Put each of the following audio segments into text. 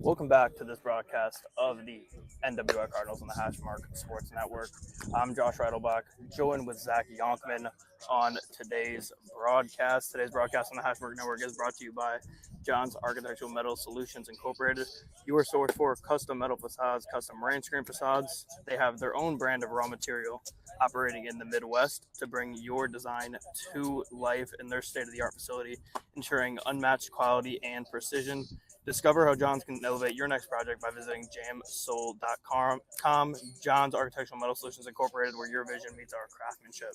Welcome back to this broadcast of the NWI Cardinals on the Hashmark Sports Network. I'm Josh Reidelbach, joined with Zach Yonkman on today's broadcast. Today's broadcast on the Hashmark Network is brought to you by John's Architectural Metal Solutions Incorporated, your source for custom metal facades, custom rain screen facades. They have their own brand of raw material operating in the Midwest to bring your design to life in their state-of-the-art facility, ensuring unmatched quality and precision. Discover how Johns can elevate your next project by visiting jamsoul.com. Johns Architectural Metal Solutions Incorporated, where your vision meets our craftsmanship.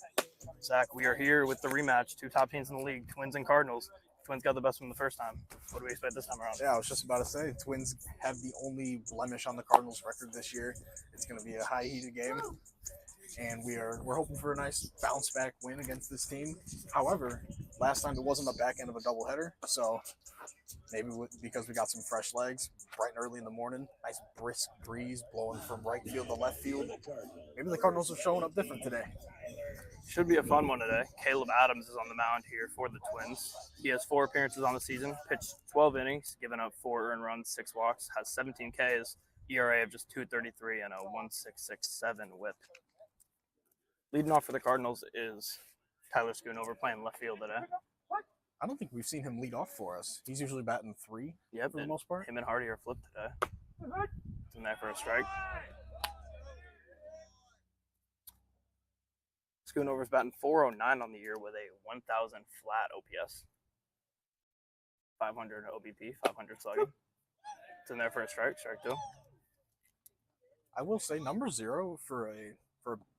Zach, we are here with the rematch. Two top teams in the league, Twins and Cardinals. Twins got the best one the first time. What do we expect this time around? Yeah, I was just about to say, Twins have the only blemish on the Cardinals record this year. It's going to be a high-heated game, and we're hoping for a nice bounce-back win against this team. However, last time it wasn't the back end of a doubleheader, so maybe because we got some fresh legs, bright and early in the morning, nice brisk breeze blowing from right field to left field. Maybe the Cardinals are showing up different today. Should be a fun one today. Caleb Adams is on the mound here for the Twins. He has 4 appearances on the season, pitched 12 innings, given up 4 earned runs, 6 walks, has 17 Ks, ERA of just 2.33, and a 1.667 whip. Leading off for the Cardinals is Tyler Schoonover playing left field today. I don't think we've seen him lead off for us. He's usually batting 3 for the most part. Him and Hardy are flipped today. It's in there for a strike. Schoonover's batting .409 on the year with a 1,000 flat OPS. 500 OBP, 500 slugging. It's in there for a strike 2. I will say number 0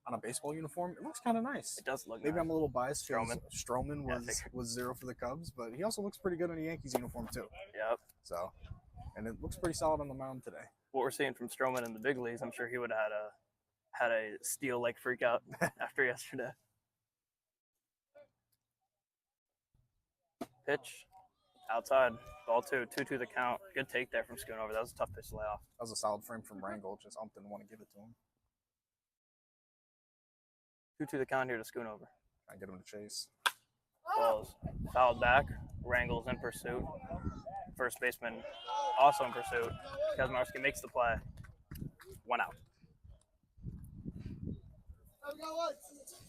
on a baseball uniform, it looks kind of nice. It does look Maybe nice. I'm a little biased. Stroman was 0 for the Cubs, but he also looks pretty good in a Yankees uniform too. Yep. So, and it looks pretty solid on the mound today. What we're seeing from Stroman in the big leagues, I'm sure he would have had a steal-like freak out after yesterday. Pitch, outside, ball 2, 2-2 the count. Good take there from Schoonover. That was a tough pitch to lay off. That was a solid frame from Rangel. Just didn't want to give it to him. 2-2 the count here to Schoonover. I get him to chase. Balls fouled back. Rangel's in pursuit. First baseman also in pursuit. Kazmarski makes the play. 1 out.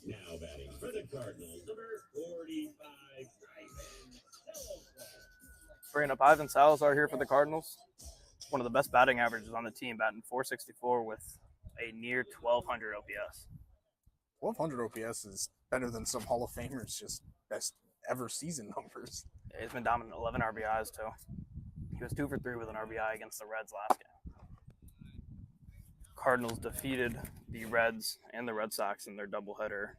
Now batting for the Cardinals, number 45, Bringing up Ivan Salazar here for the Cardinals. One of the best batting averages on the team, batting .464 with a near 1,200 OPS. 1,200 OPS is better than some Hall of Famers, just best ever season numbers. He's been dominant, 11 RBIs too. He was 2 for 3 with an RBI against the Reds last game. Cardinals defeated the Reds and the Red Sox in their doubleheader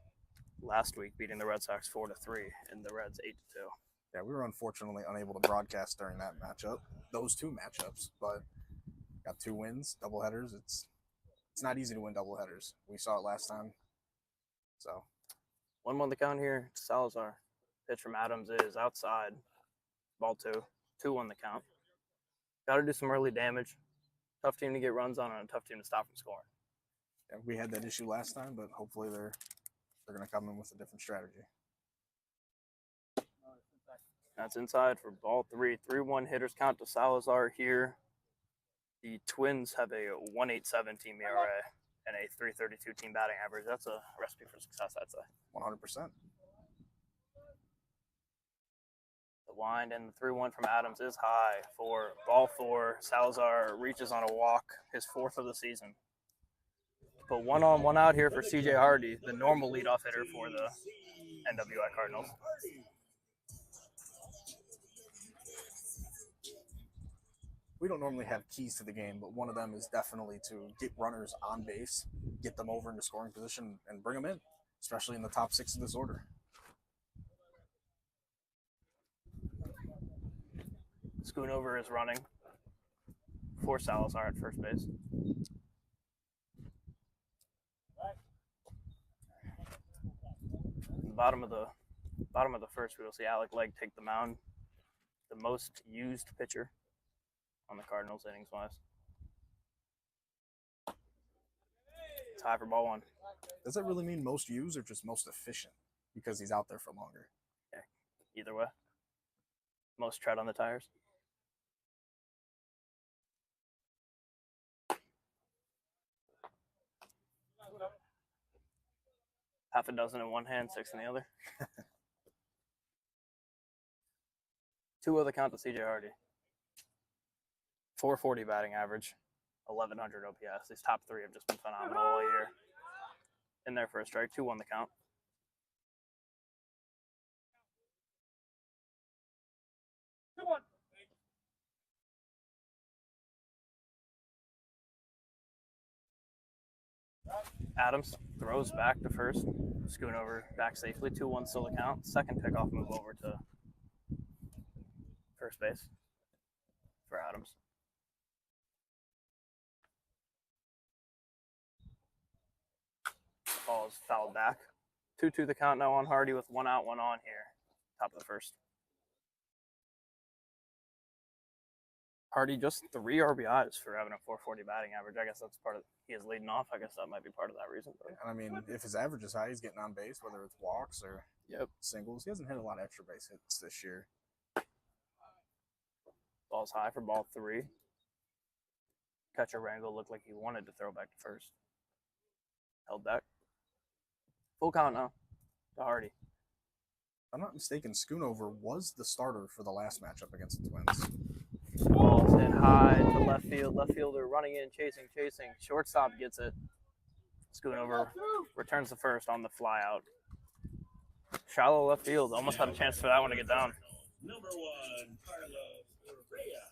last week, beating the Red Sox 4-3 and the Reds 8-2. Yeah, we were unfortunately unable to broadcast during that matchup, those 2 matchups, but got 2 wins, doubleheaders. It's not easy to win doubleheaders. We saw it last time. So 1-1 the count here. Salazar. Pitch from Adams is outside. Ball 2. 2-1 the count. Got to do some early damage. Tough team to get runs on and a tough team to stop from scoring. Yeah, we had that issue last time, but hopefully they're going to come in with a different strategy. That's inside for ball 3. 3-1 hitters count to Salazar here. The Twins have a 1.87 team ERA and a 3.32 team batting average. That's a recipe for success, I'd say. 100%. The wind and the 3-1 from Adams is high for ball 4. Salazar reaches on a walk, his 4th of the season. But 1 on, 1 out here for CJ Hardy, the normal leadoff hitter for the NWI Cardinals. We don't normally have keys to the game, but one of them is definitely to get runners on base, get them over into scoring position, and bring them in, especially in the top 6 of this order. Schoonover is running for Salazar at first base. In the bottom of the first, we will see Alec Legg take the mound, the most used pitcher on the Cardinals innings-wise. It's high for ball 1. Does that really mean most used or just most efficient? Because he's out there for longer. Yeah, either way. Most tread on the tires. half a dozen in one hand, 6 in the other. 2 of the count to CJ Hardy. 440 batting average, 1100 OPS. These top 3 have just been phenomenal all year. In there for a strike, 2 on the count. Adams throws back to first. Schoonover back safely. 2-1 still the count. Second pickoff move over to first base for Adams. Ball is fouled back. 2-2 the count now on Hardy with 1 out, 1 on here. Top of the first. Hardy just 3 RBIs for having a 440 batting average. I guess that's part of he is leading off. I guess that might be part of that reason. But. I mean, if his average is high, he's getting on base, whether it's walks or singles. He hasn't hit a lot of extra base hits this year. Ball's high for ball 3. Catcher Rangel looked like he wanted to throw back to first. Held back. Full count now to Hardy. If I'm not mistaken, Schoonover was the starter for the last matchup against the Twins. Ball's hit high to left field. Left fielder running in, chasing. Shortstop gets it. Schoonover returns the first on the fly out. Shallow left field. Almost had a chance for that one to get down. Number 1, Carlos Correa.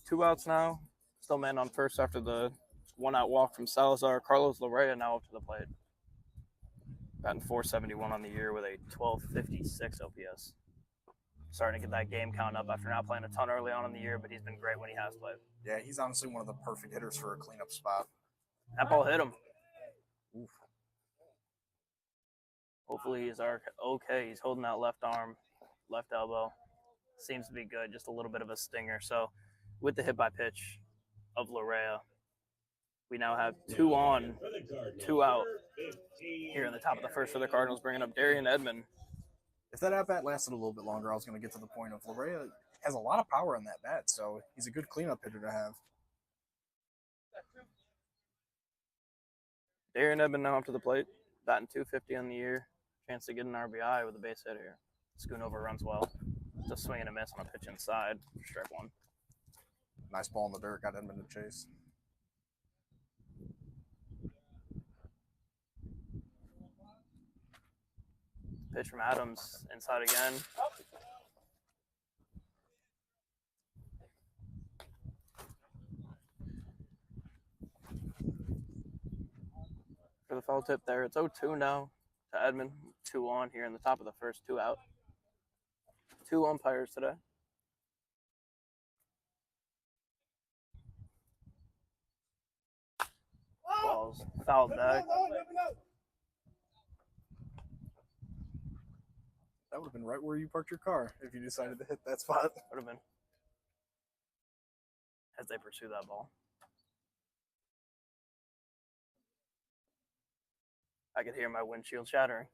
2 outs now. Still man on first after the 1-out walk from Salazar. Carlos Larrea now up to the plate. Batting .471 on the year with a 1256 OPS. Starting to get that game count up after not playing a ton early on in the year, but he's been great when he has played. Yeah, he's honestly one of the perfect hitters for a cleanup spot. That ball hit him. Oof. Hopefully he's okay. He's holding that left arm, left elbow. Seems to be good. Just a little bit of a stinger. So with the hit by pitch of Larrea, we now have 2 on, 2 out here in the top of the first for the Cardinals, bringing up Darian Edman. If that at-bat lasted a little bit longer, I was going to get to the point of Larrea has a lot of power on that bat, so he's a good cleanup hitter to have. Darian Edman now up to the plate, batting .250 on the year. Chance to get an RBI with a base hit here. Schoonover runs well. Just swing and a miss on a pitch inside. Strike 1. Nice ball in the dirt, got Edman to chase. Pitch from Adams, inside again. For the foul tip there, it's 0-2 now to Edman. 2 on here in the top of the first, 2 out. 2 umpires today. Balls fouled back. That would have been right where you parked your car if you decided to hit that spot. Would have been. As they pursue that ball. I could hear my windshield shattering.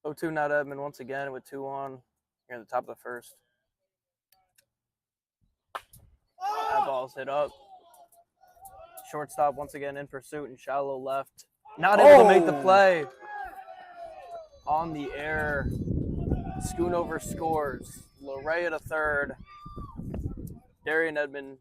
0-2 now to Edman once again with 2 on here at the top of the first. That ball's hit up. Shortstop once again in pursuit and shallow left. Not able to make the play. On the air. Schoonover scores. Larrea to third. Darian Edman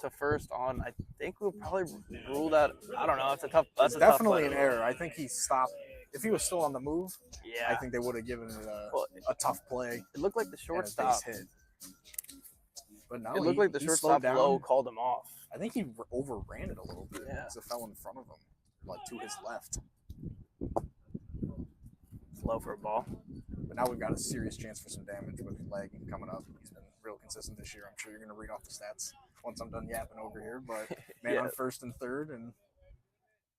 to first on. I think we'll probably rule that. I don't know. It's a tough. That's It's a tough definitely play. an error. I think he stopped. If he was still on the move, Yeah. I think they would have given it a tough play. It looked like the and a shortstop. base hit. But no, It looked like the he shortstop slowed down. low called him off. I think he overran it a little bit Yeah. because it fell in front of him, like to his left. Low for a ball. But now we've got a serious chance for some damage with leg coming up. He's been real consistent this year. I'm sure you're going to read off the stats once I'm done yapping over here. But man Yeah. on first and third, and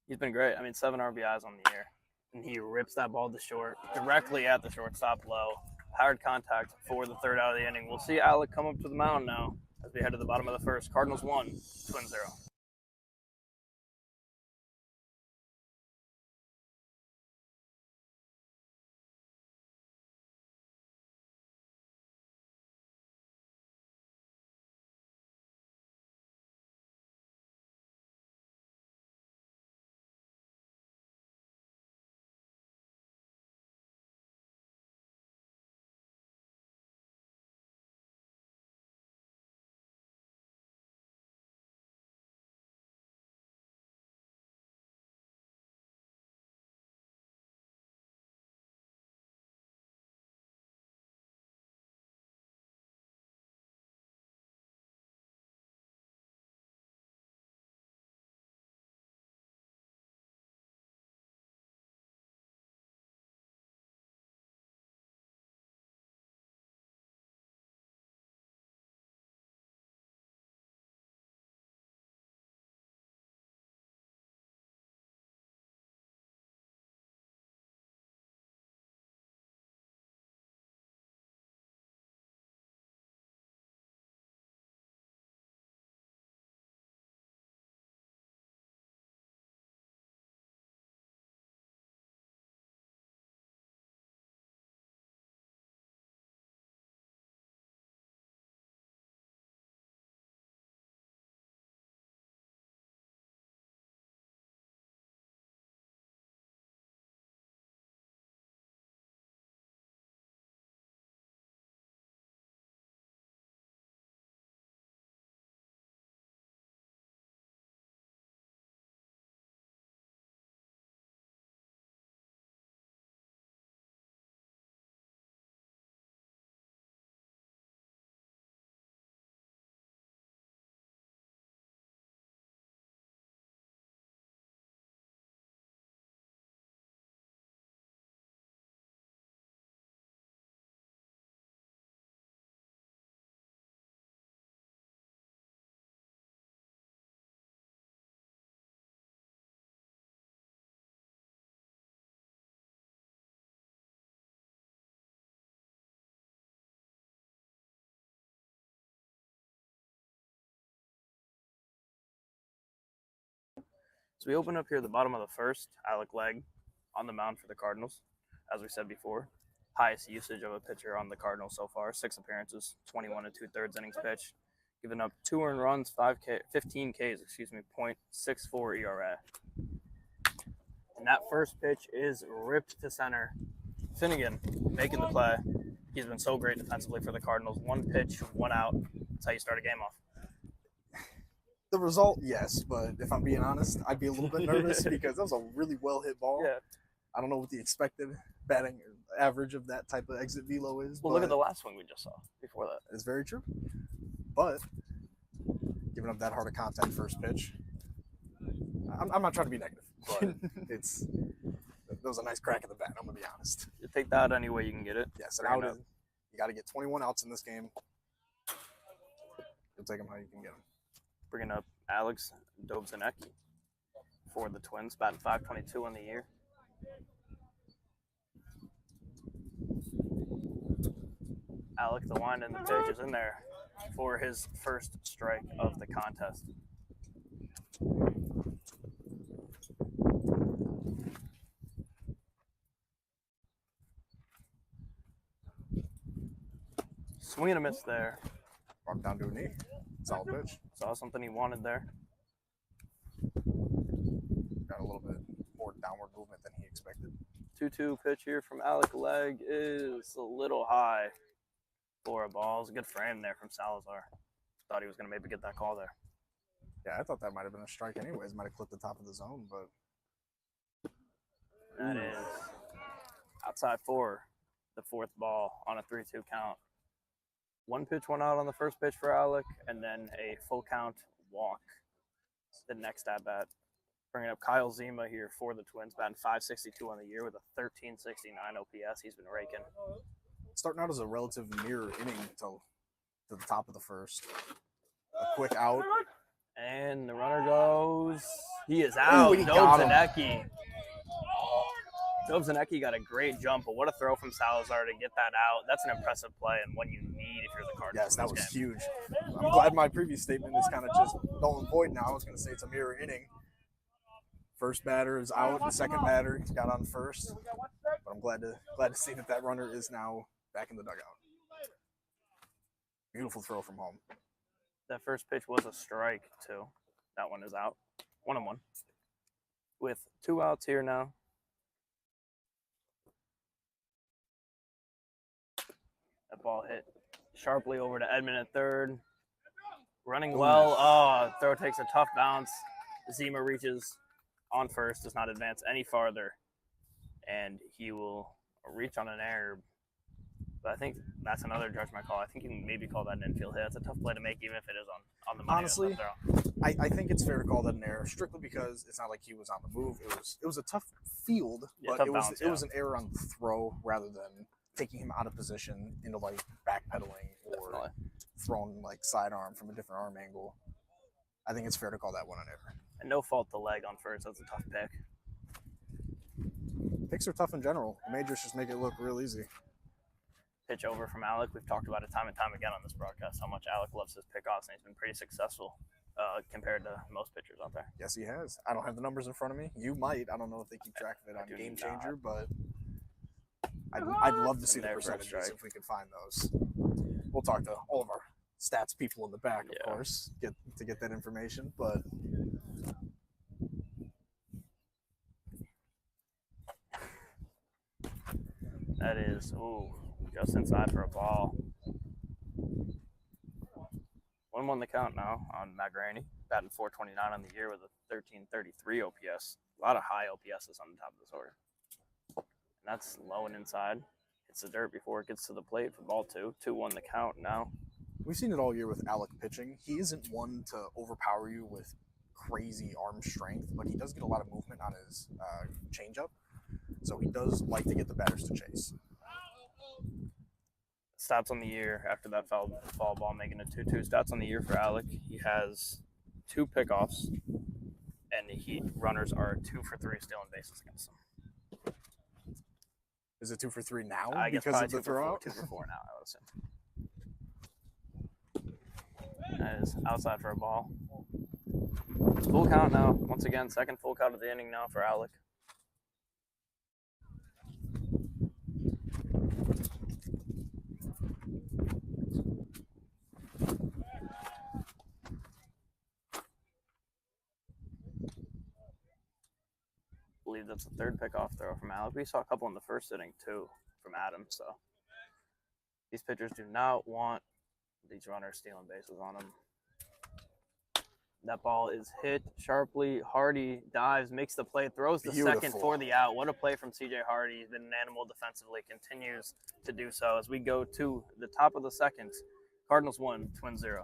He's been great. I mean, 7 RBIs on the year. And he rips that ball to short, directly at the shortstop low. Hard contact for the 3rd out of the inning. We'll see Alec come up to the mound now as we head to the bottom of the first. Cardinals 1, Twins 0. So we open up here at the bottom of the first. Alec Legg on the mound for the Cardinals, as we said before. Highest usage of a pitcher on the Cardinals so far. 6 appearances, 21 2/3 innings pitched. Giving up 2 earned runs, 15 Ks, .64 ERA. And that first pitch is ripped to center. Finnegan making the play. He's been so great defensively for the Cardinals. 1 pitch, 1 out. That's how you start a game off. The result, yes, but if I'm being honest, I'd be a little bit nervous because that was a really well hit ball. Yeah. I don't know what the expected batting average of that type of exit velo is. Well, look at the last one we just saw before that. It's very true. But giving up that hard of contact first pitch, I'm not trying to be negative, but that was a nice crack in the bat. I'm gonna be honest. You take that any way you can get it. Yes, an out in. You got to get 21 outs in this game. You'll take them how you can get them. Bringing up Alex Dobzanecki for the Twins, batting .522 on the year. Alec, the line and the pitch is in there for his first strike of the contest. Swing and a miss there. Walk down to a knee. Solid pitch. Saw something he wanted there. Got a little bit more downward movement than he expected. 2-2 pitch here from Alec Legg is a little high for a ball. It was a good frame there from Salazar. Thought he was going to maybe get that call there. Yeah, I thought that might have been a strike anyways. Might have clipped the top of the zone, but that is outside for the 4th ball on a 3-2 count. 1 pitch, 1 out on the first pitch for Alec, and then a full count walk the next at bat. Bringing up Kyle Zima here for the Twins, batting .562 on the year with a 1369 OPS. He's been raking. Starting out as a relative mirror inning to the top of the first. A quick out. And the runner goes. He is out. Dobzanecki got a great jump, but what a throw from Salazar to get that out. That's an impressive play and one you need if you're the Cardinals. Yes, that was huge. I'm glad my previous statement is kind of just null and void now. I was going to say it's a mirror inning. First batter is out. The second batter got on first. But I'm glad to see that runner is now back in the dugout. Beautiful throw from home. That first pitch was a strike, too. That one is out. 1-1. With 2 outs here now. That ball hit sharply over to Edmond at third. Running well. Oh, throw takes a tough bounce. Zima reaches on first, does not advance any farther. And he will reach on an error. But I think that's another judgment call. I think you can maybe call that an infield hit. It's a tough play to make, even if it is on the money. Honestly, I think it's fair to call that an error, strictly because it's not like he was on the move. It was a tough field, but tough it was an error on the throw rather than taking him out of position into like backpedaling or throwing like sidearm from a different arm angle. I think it's fair to call that one an error. And no fault to Legg on first. That's a tough pick. Picks are tough in general. The majors just make it look real easy. Pitch over from Alec. We've talked about it time and time again on this broadcast, how much Alec loves his pickoffs, and he's been pretty successful compared to most pitchers out there. Yes, he has. I don't have the numbers in front of me. You might. I don't know if they keep track of it on Game Changer, but I'd love to see the percentages if we could find those. We'll talk to all of our stats people in the back, of course, get that information, but that is, just inside for a ball. 1-1 the count now on McGraney, batting .429 on the year with a 1333 OPS. A lot of high OPSs on the top of this order. And that's low and inside. Hits the dirt before it gets to the plate for ball 2. 2-1 the count now. We've seen it all year with Alec pitching. He isn't one to overpower you with crazy arm strength, but he does get a lot of movement on his changeup. So he does like to get the batters to chase. Stats on the year after that foul ball, making it 2-2. Stats on the year for Alec. He has 2 pickoffs, and runners are 2 for 3 stealing bases against him. Is it 2 for 3 now? I guess because of the throw? 2 for 4 now, I would assume. That is outside for a ball. Full count now. Once again, second full count of the inning now for Alec. I believe that's the third pickoff throw from Alec. We saw a couple in the first inning too from Adam. So these pitchers do not want these runners stealing bases on them. That ball is hit sharply. Hardy dives, makes the play, throws the second for the out. What a play from CJ Hardy. He's been an animal defensively, continues to do so as we go to the top of the second. Cardinals 1, Twins 0.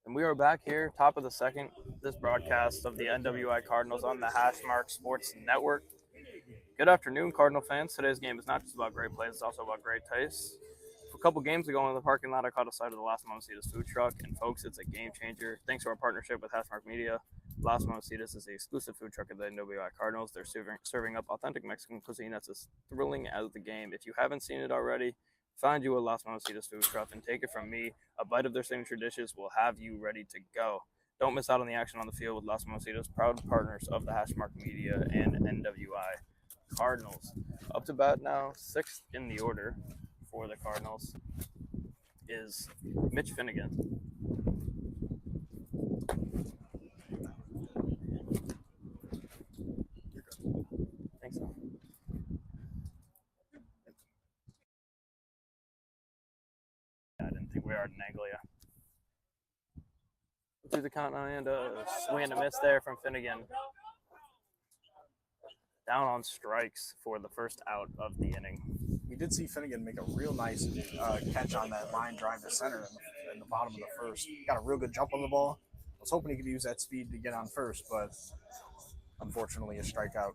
And we are back here, top of the second, this broadcast of the NWI Cardinals on the Hashmark Sports Network. Good afternoon, Cardinal fans. Today's game is not just about great plays, it's also about great taste. A couple games ago in the parking lot, I caught a sight of the Las Mamacita's food truck, and folks, it's a game changer. Thanks to our partnership with Hashmark Media, Las Mamacita's is the exclusive food truck of the NWI Cardinals. They're serving up authentic Mexican cuisine that's as thrilling as the game. If you haven't seen it already, find you a Las Mamacita's food truck and take it from me. A bite of their signature dishes will have you ready to go. Don't miss out on the action on the field with Las Mamacita's, proud partners of the Hashmark Media and NWI Cardinals. Up to bat now, sixth in the order for the Cardinals is Mitch Finnegan. Thanks. I didn't think we were at an angle, yeah. To the count now, and a swing and a miss there from Finnegan. Down on strikes for the first out of the inning. We did see Finnegan make a real nice catch on that line drive to center in the bottom of the first. Got a real good jump on the ball. I was hoping he could use that speed to get on first, but unfortunately a strikeout.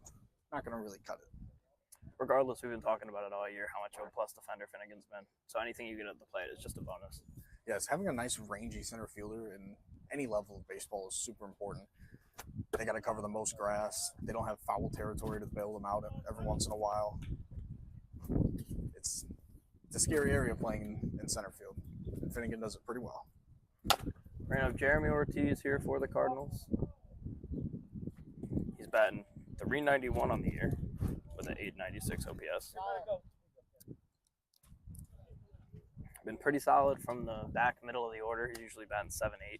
Not going to really cut it. Regardless, we've been talking about it all year, how much of a plus defender Finnegan's been. So anything you get at the plate is just a bonus. Yes, having a nice rangy center fielder in any level of baseball is super important. They got to cover the most grass. They don't have foul territory to bail them out every once in a while. It's a scary area playing in center field, and Finnegan does it pretty well. We're going to have Jeremy Ortiz here for the Cardinals. He's batting .391 on the year with an .896 OPS. Been pretty solid from the back middle of the order. He's usually batting 7-8.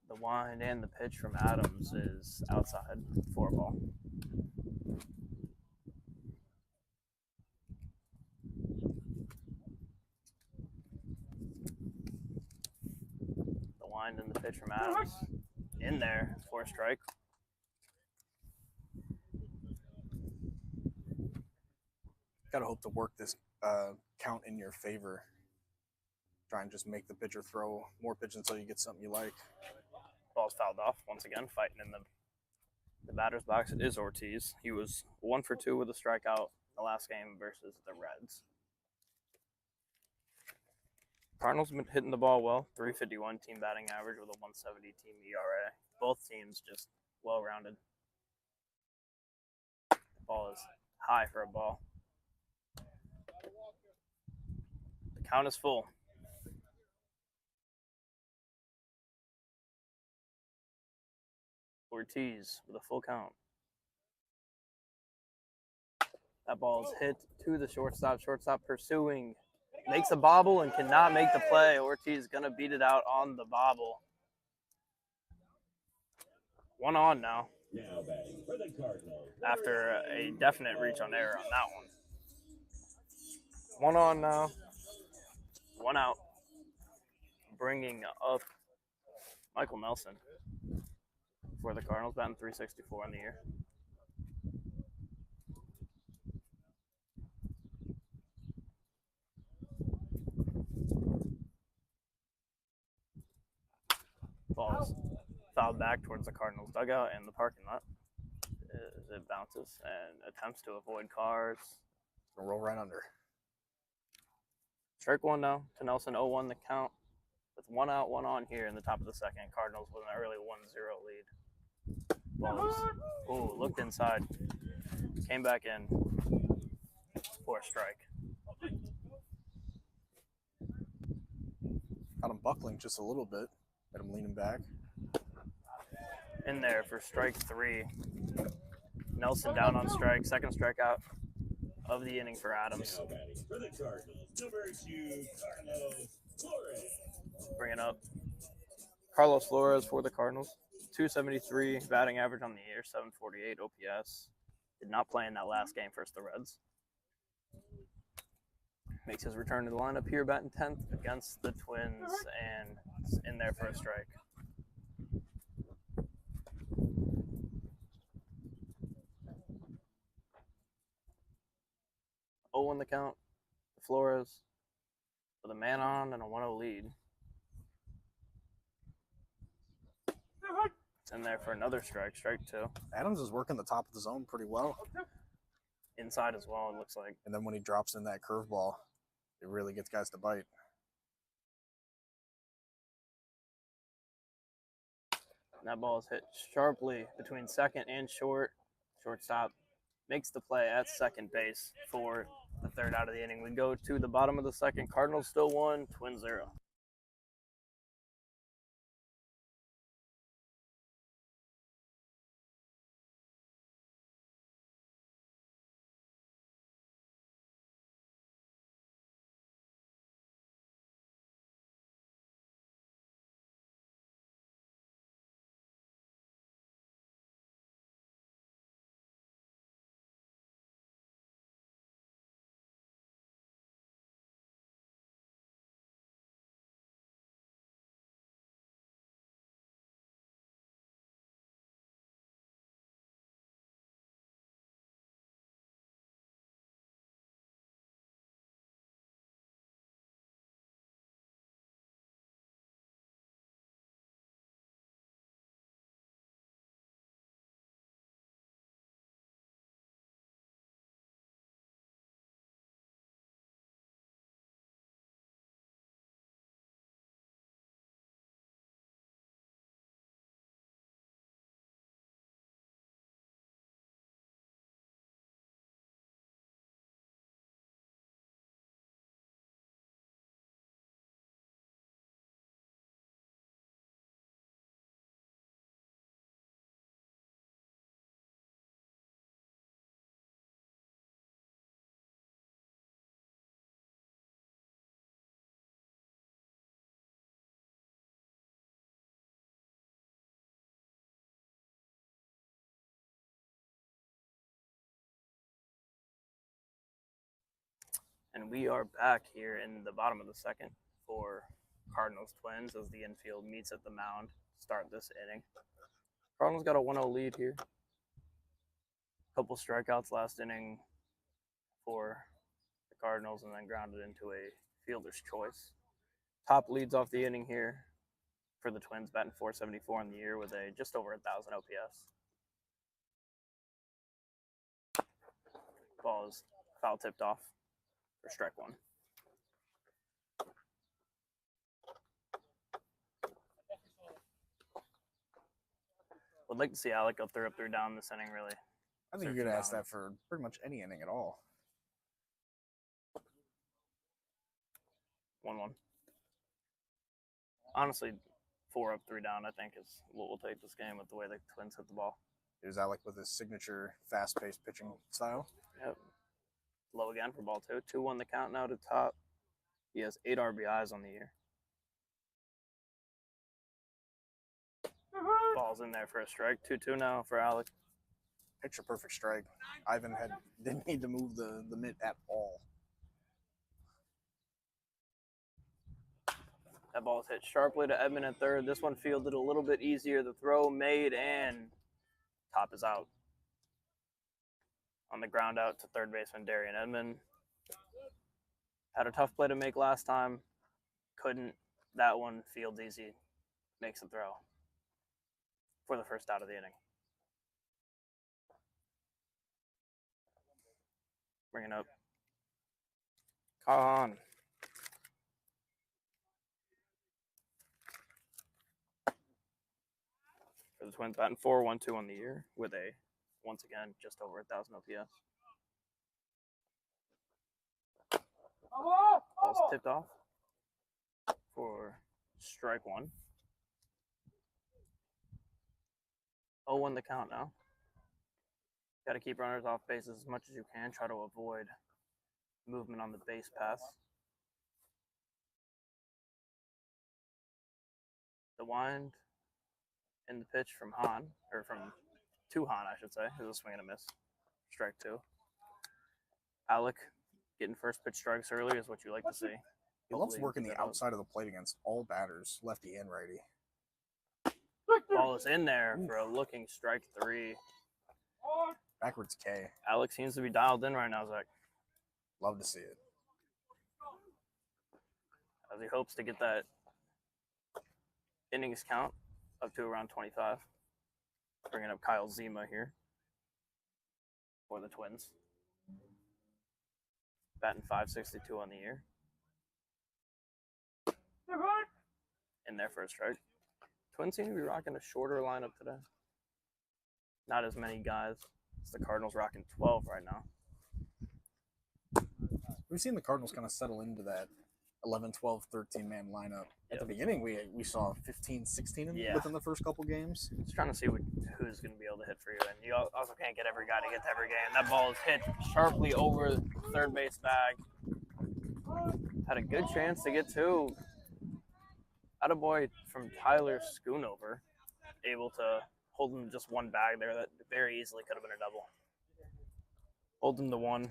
The wind and the pitch from Adams is outside for a ball. finding the pitch from Adams. In there for a strike. Gotta hope to work this count in your favor. Try and just make the pitcher throw more pitch until you get something you like. Ball's fouled off once again, fighting in the batter's box. It is Ortiz. He was 1 for 2 with a strikeout the last game versus the Reds. Cardinals have been hitting the ball well. 351 team batting average with a 170 team ERA. Both teams just well-rounded. The ball is high for a ball. The count is full. Ortiz with a full count. That ball is hit to the shortstop. Shortstop pursuing. Makes a bobble and cannot make the play. Ortiz going to beat it out on the bobble. 1 on now. Now batting for the Cardinals. After a definite reach on error on that one. 1 on now. 1 out. Bringing up Michael Nelson for the Cardinals, batting .364 on the year. Ball's fouled back towards the Cardinals dugout and the parking lot as it bounces and attempts to avoid cars. Gonna roll right under. Strike 1 now to Nelson. 0-1 the count with 1 out, 1 on here in the top of the second. Cardinals with an early 1-0 lead. Ball's looked inside, came back in for a strike. Got him buckling just a little bit. Got him leaning back. In there for strike 3. Nelson down on strike. Second strikeout of the inning for Adams. Now batting for the Cardinals, number 2, Carlos Flores. Bringing up Carlos Flores for the Cardinals. 273 batting average on the year, 748 OPS. Did not play in that last game versus the Reds. Makes his return to the lineup here, batting 10th against the Twins, and is in there for a strike. Oh, in the count. Flores with a man on and a 1-0 lead. It's in there for another strike, strike 2. Adams is working the top of the zone pretty well. Inside as well, it looks like. And then when he drops in that curveball, it really gets guys to bite. And that ball is hit sharply between second and short. Shortstop makes the play at second base for the third out of the inning. We go to the bottom of the second. Cardinals still 1, Twins 0. And we are back here in the bottom of the second for Cardinals Twins as the infield meets at the mound to start this inning. Cardinals got a 1-0 lead here. Couple strikeouts last inning for the Cardinals and then grounded into a fielder's choice. Top leads off the inning here for the Twins, batting .474 in the year with a just over 1,000 OPS. Ball is foul tipped off for strike one. Would like to see Alec up there, down this inning, really. I think you could ask that for pretty much any inning at all. 1-1. Honestly, 4 up, 3 down, I think, is what will take this game with the way the Twins hit the ball. Here's Alec with his signature fast-paced pitching style. Yep. Low again for ball 2. 2-1 the count now to top. He has 8 RBIs on the year. Ball's in there for a strike. 2-2 now for Alec. Picture perfect strike. Ivan didn't need to move the mitt at all. That ball is hit sharply to Edmund at third. This one fielded a little bit easier. The throw made and top is out. On the ground out to third baseman Darian Edmund. Had a tough play to make last time. Couldn't. That one fields easy. Makes the throw for the first out of the inning. Bringing up Kahan. For the Twins, batting .412 on the year with a, once again, just over 1,000 OPS. Ball's tipped off for strike one. 0-1 the count now. Got to keep runners off base as much as you can. Try to avoid movement on the base paths. The wind in the pitch from Hahn, or to Hahn, I should say. It was a swing and a miss. Strike 2. Alec getting first pitch strikes early is what you like to see. He loves working the outside of the plate against all batters, lefty and righty. Ball is in there for a looking strike 3. Backwards K. Alex seems to be dialed in right now, Zach. Love to see it. As he hopes to get that innings count up to around 25. Bringing up Kyle Zima here for the Twins. Batting .562 on the year. In their first strike. Twins seem to be rocking a shorter lineup today. Not as many guys. The Cardinals rocking 12 right now. We've seen the Cardinals kind of settle into that 11, 12, 13-man lineup. At the beginning, we saw 15, 16 within the first couple games. Just trying to see who's going to be able to hit for you. And you also can't get every guy to get to every game. That ball is hit sharply over the third base bag. Had a good chance to get to. Attaboy from Tyler Schoonover. Able to hold him just one bag there. That very easily could have been a double. Hold him to one.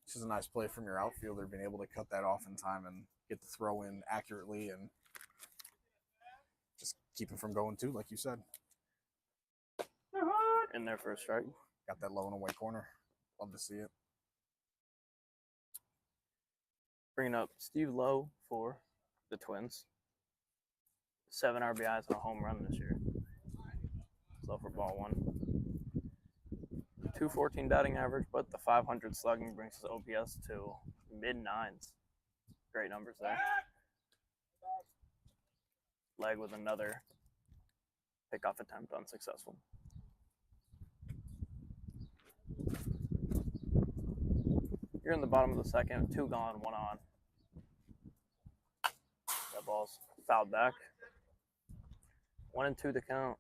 This is a nice play from your outfielder, being able to cut that off in time and get the throw in accurately and just keep him from going two, like you said. In there for a strike. Got that low and away corner. Love to see it. Bringing up Steve Lowe for the Twins. 7 RBIs and a home run this year. So for ball 1. 214 batting average, but the 500 slugging brings his OPS to mid-9s. Great numbers there. Leg with another pickoff attempt unsuccessful. You're in the bottom of the second, 2 gone, 1 on. That ball's fouled back. 1-2 to count.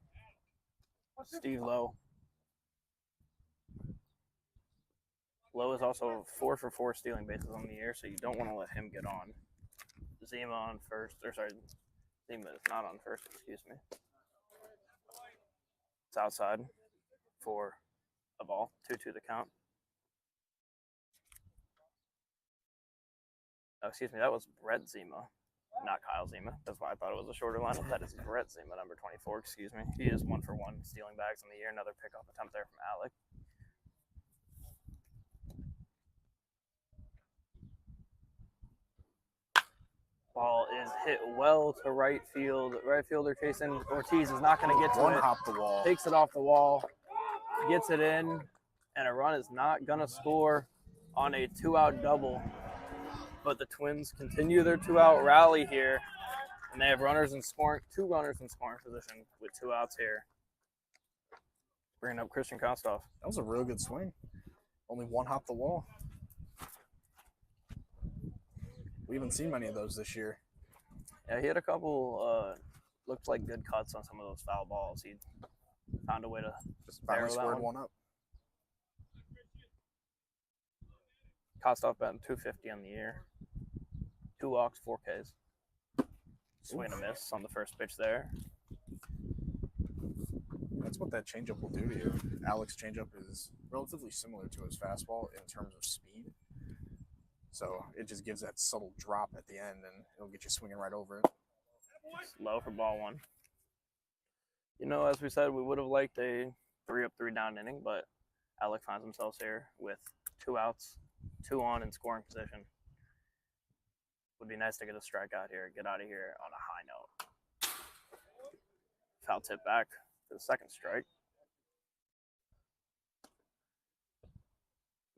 Steve Lowe. Lowe is also 4 for 4 stealing bases on the year, so you don't want to let him get on. Zima on first, Zima is not on first, excuse me. It's outside for a ball, 2-2 the count. Oh, excuse me, that was Brett Zima, not Kyle Zima. That's why I thought it was a shorter lineup. That is Brett Zima, number 24, excuse me. He is 1 for 1 stealing bags on the year. Another pickoff attempt there from Alec. Ball is hit well to right field. Right fielder Jason Ortiz is not going to get to One it. hop the wall. Takes it off the wall, gets it in, and a run is not going to score on a 2-out double. But the Twins continue their 2-out rally here, and they have 2 runners in scoring position with 2 outs here. Bringing up Christian Kostoff. That was a real good swing. Only one hop the wall. We haven't seen many of those this year. Yeah, he had a couple, looked like good cuts on some of those foul balls. He found a way to Just finally barrel that squared one up. Kostoff batting .250 on the year. 2 walks, 4 Ks. Swing and a miss on the first pitch there. That's what that changeup will do to you. Alec's changeup is relatively similar to his fastball in terms of speed. So it just gives that subtle drop at the end, and it'll get you swinging right over it. Low for ball 1. You know, as we said, we would have liked a 3-up, 3-down inning, but Alec finds himself here with 2 outs, 2 on in scoring position. Would be nice to get a strikeout here, get out of here on a high note. Foul tip back for the second strike.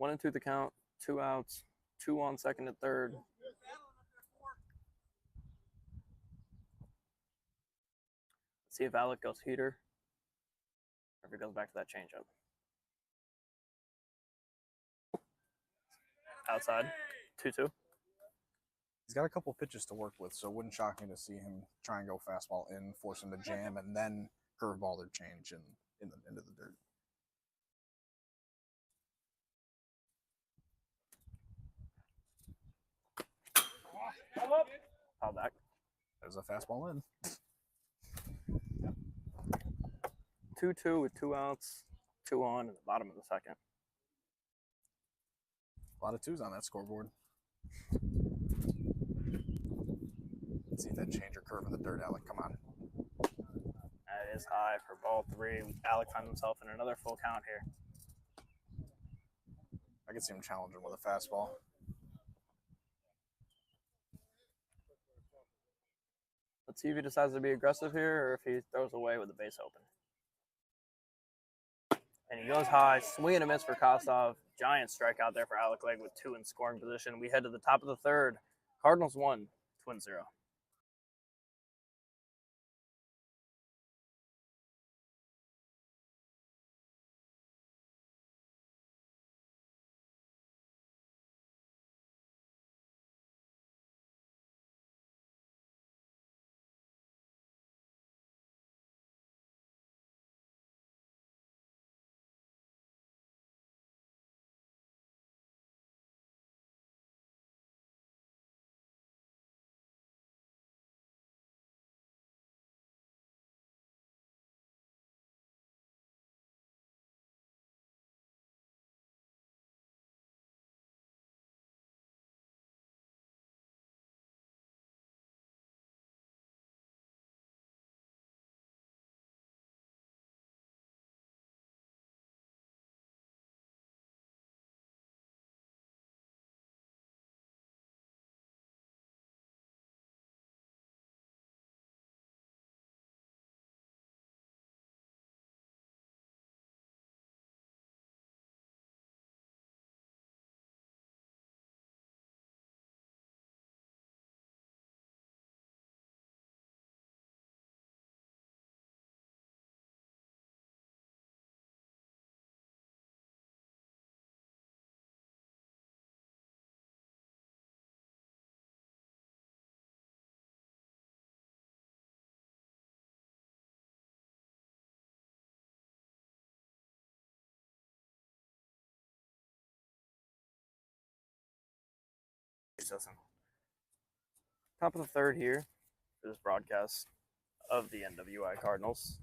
1-2 the count, 2 outs, 2 on second and third. Let's see if Alec goes heater or if it goes back to that changeup. Outside, 2-2. He's got a couple pitches to work with, so it wouldn't shock me to see him try and go fastball in, force him to jam, and then curveball or change into the dirt. Foul back. There's a fastball in. 2-2 with 2 outs, 2 on in the bottom of the second. A lot of 2s on that scoreboard. Let's see if that change or curve in the dirt, Alec. Come on. That is high for ball 3. Alec finds himself in another full count here. I could see him challenging with a fastball. Let's see if he decides to be aggressive here or if he throws away with the base open. And he goes high, swing and a miss for Kostoff. Giant strikeout there for Alec Legg with 2 in scoring position. We head to the top of the third. Cardinals 1, Twins 0. Top of the third here for this broadcast of the NWI Cardinals.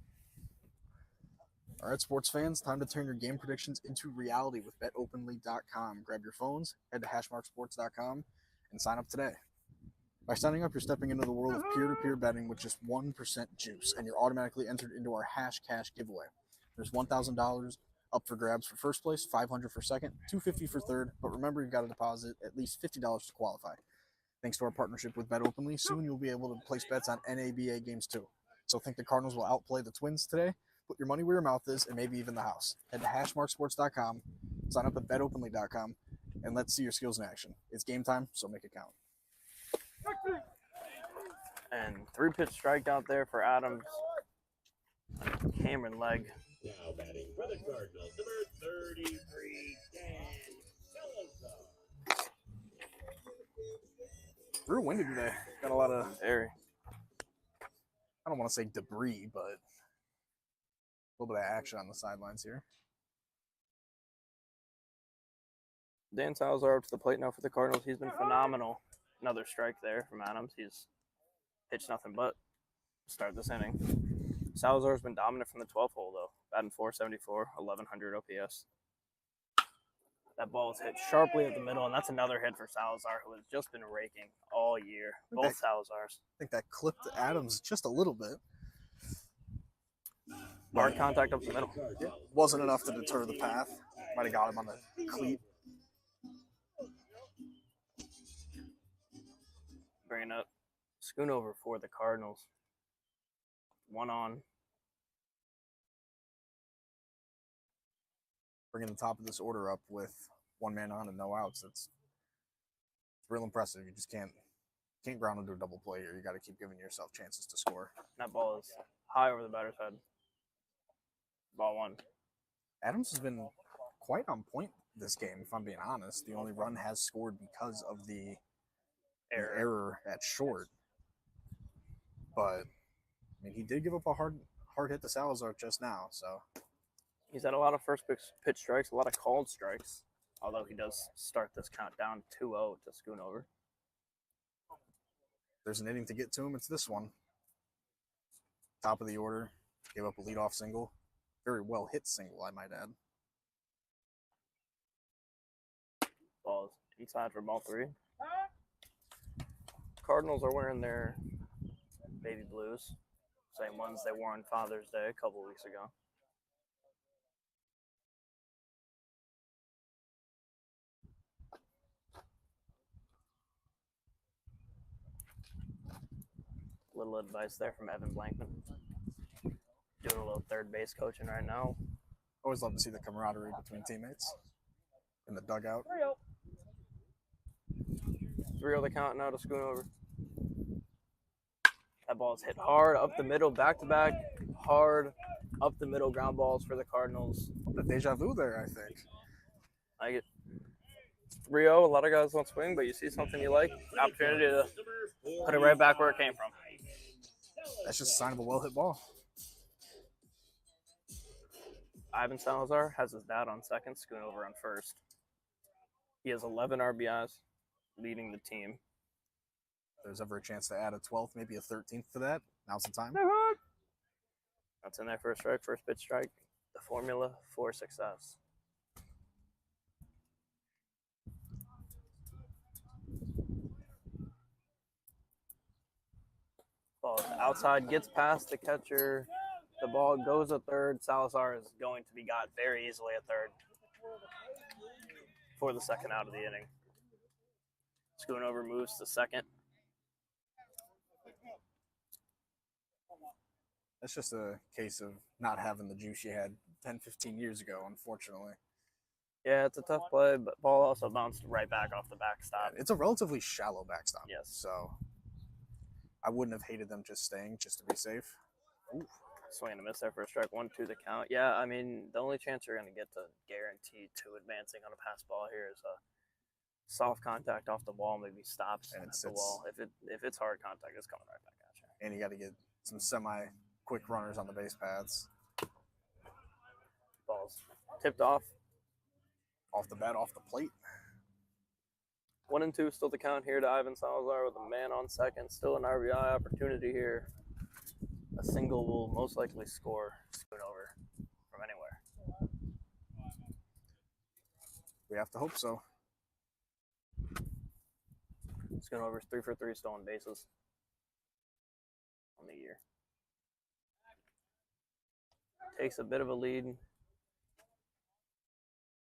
All right, sports fans, time to turn your game predictions into reality with BetOpenly.com. Grab your phones, head to hashmarksports.com, and sign up today. By signing up, you're stepping into the world of peer-to-peer betting with just 1% juice, and you're automatically entered into our Hash Cash giveaway. There's $1,000 up for grabs for first place, $500 for second, $250 for third, but remember you've got to deposit at least $50 to qualify. Thanks to our partnership with Bet Openly, soon you'll be able to place bets on NABA games too. So think the Cardinals will outplay the Twins today? Put your money where your mouth is, and maybe even the house. Head to hashmarksports.com, sign up at betopenly.com, and let's see your skills in action. It's game time, so make it count. And 3-pitch strikeout there for Adams. Cameron leg. Now batting for the Cardinals, number 33, Dan Salazar. Real windy today. Got a lot of, Very. I don't want to say debris, but a little bit of action on the sidelines here. Dan Salazar up to the plate now for the Cardinals. He's been phenomenal. Another strike there from Adams. He's pitched nothing but start this inning. Salazar's been dominant from the 12th hole, though. Batting .474, 1,100 OPS. That ball was hit sharply at the middle, and that's another hit for Salazar, who has just been raking all year. Both Salazars. I think that clipped Adams just a little bit. Hard contact up the middle. Yeah, wasn't enough to deter the path. Might have got him on the cleat. Bringing up Schoonover for the Cardinals. 1 on. Bringing the top of this order up with 1 man on and no outs. It's real impressive. You just can't ground into a double play here. You got to keep giving yourself chances to score. That ball is high over the batter's head. Ball 1. Adams has been quite on point this game, if I'm being honest. The only run has scored because of the error at short. But I mean, he did give up a hard hit to Salazar just now, so he's had a lot of first pitch strikes, a lot of called strikes, although he does start this count down 2-0 to Schoonover. There's an inning to get to him. It's this one. Top of the order. Gave up a leadoff single. Very well hit single, I might add. Ball's inside for ball 3. Cardinals are wearing their baby blues. Same ones they wore on Father's Day a couple weeks ago. Little advice there from Evan Blankman. Doing a little third base coaching right now. Always love to see the camaraderie between teammates in the dugout. 3-0 the count now to Schoonover. That ball is hit hard up the middle, back-to-back, hard up the middle ground balls for the Cardinals. A deja vu there, I think. I get 3-0. A lot of guys don't swing, but you see something you like, opportunity to put it right back where it came from. That's just a sign of a well-hit ball. Ivan Salazar has his dad on second, Schoonover on first. He has 11 RBIs, leading the team. If there's ever a chance to add a 12th, maybe a 13th to that, now's the time. That's in there, first strike, first pitch strike. The formula for success. Ball outside, gets past the catcher. The ball goes to third. Salazar is going to be got very easily at third for the second out of the inning. Schoonover moves to second. That's just a case of not having the juice you had 10, 15 years ago, unfortunately. Yeah, it's a tough play, but ball also bounced right back off the backstop. It's a relatively shallow backstop. Yes. So I wouldn't have hated them just staying just to be safe. Ooh. Swing and a miss there for a strike, 1-2 the count. Yeah, I mean, the only chance you're going to get to guarantee 2 advancing on a pass ball here is a soft contact off the wall, maybe stops And at the wall. If it's hard contact, it's coming right back at you. And you got to get some semi-quick runners on the base paths. Ball's tipped off. Off the bat, off the plate. 1-2 still the count here to Ivan Salazar with a man on second. Still an RBI opportunity here. A single will most likely score Schoonover from anywhere. We have to hope so. Schoonover's 3 for 3 stolen bases on the year. Takes a bit of a lead.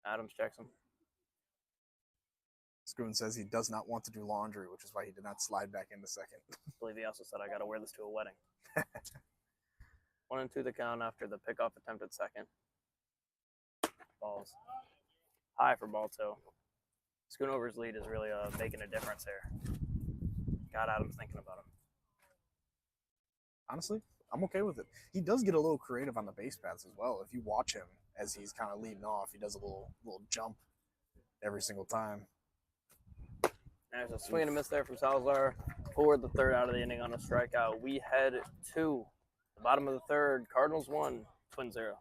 Adams checks him. Schoon says he does not want to do laundry, which is why he did not slide back into second. I believe he also said, I got to wear this to a wedding. 1-2 the count after the pickoff attempt at second. Balls high for ball two. Schoonover's lead is really making a difference here. Got Adams thinking about him. Honestly, I'm okay with it. He does get a little creative on the base paths as well. If you watch him as he's kind of leading off, he does a little jump every single time. There's a swing and a miss there from Salazar. Forward the third out of the inning on a strikeout. We head to the bottom of the third. Cardinals 1, Twins 0.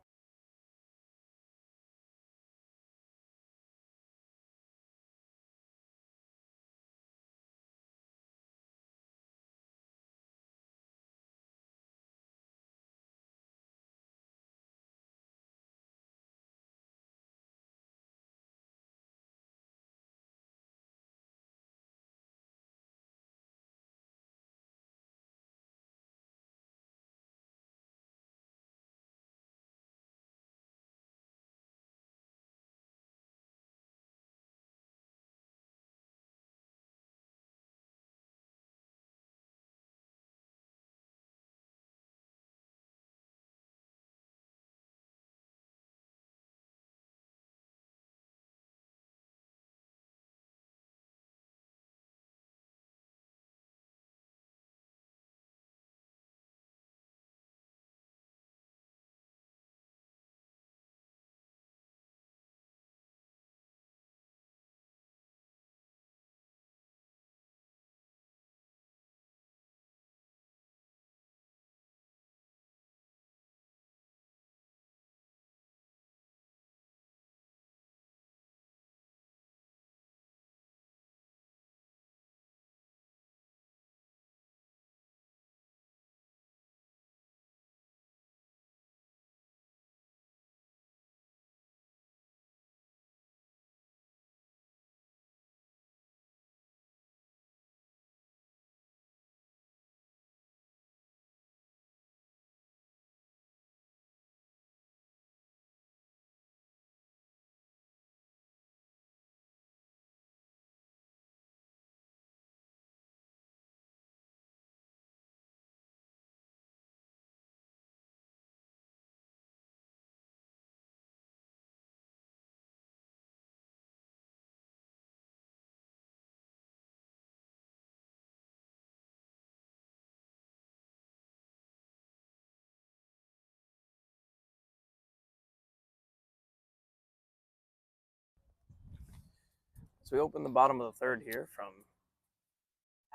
So we open the bottom of the third here from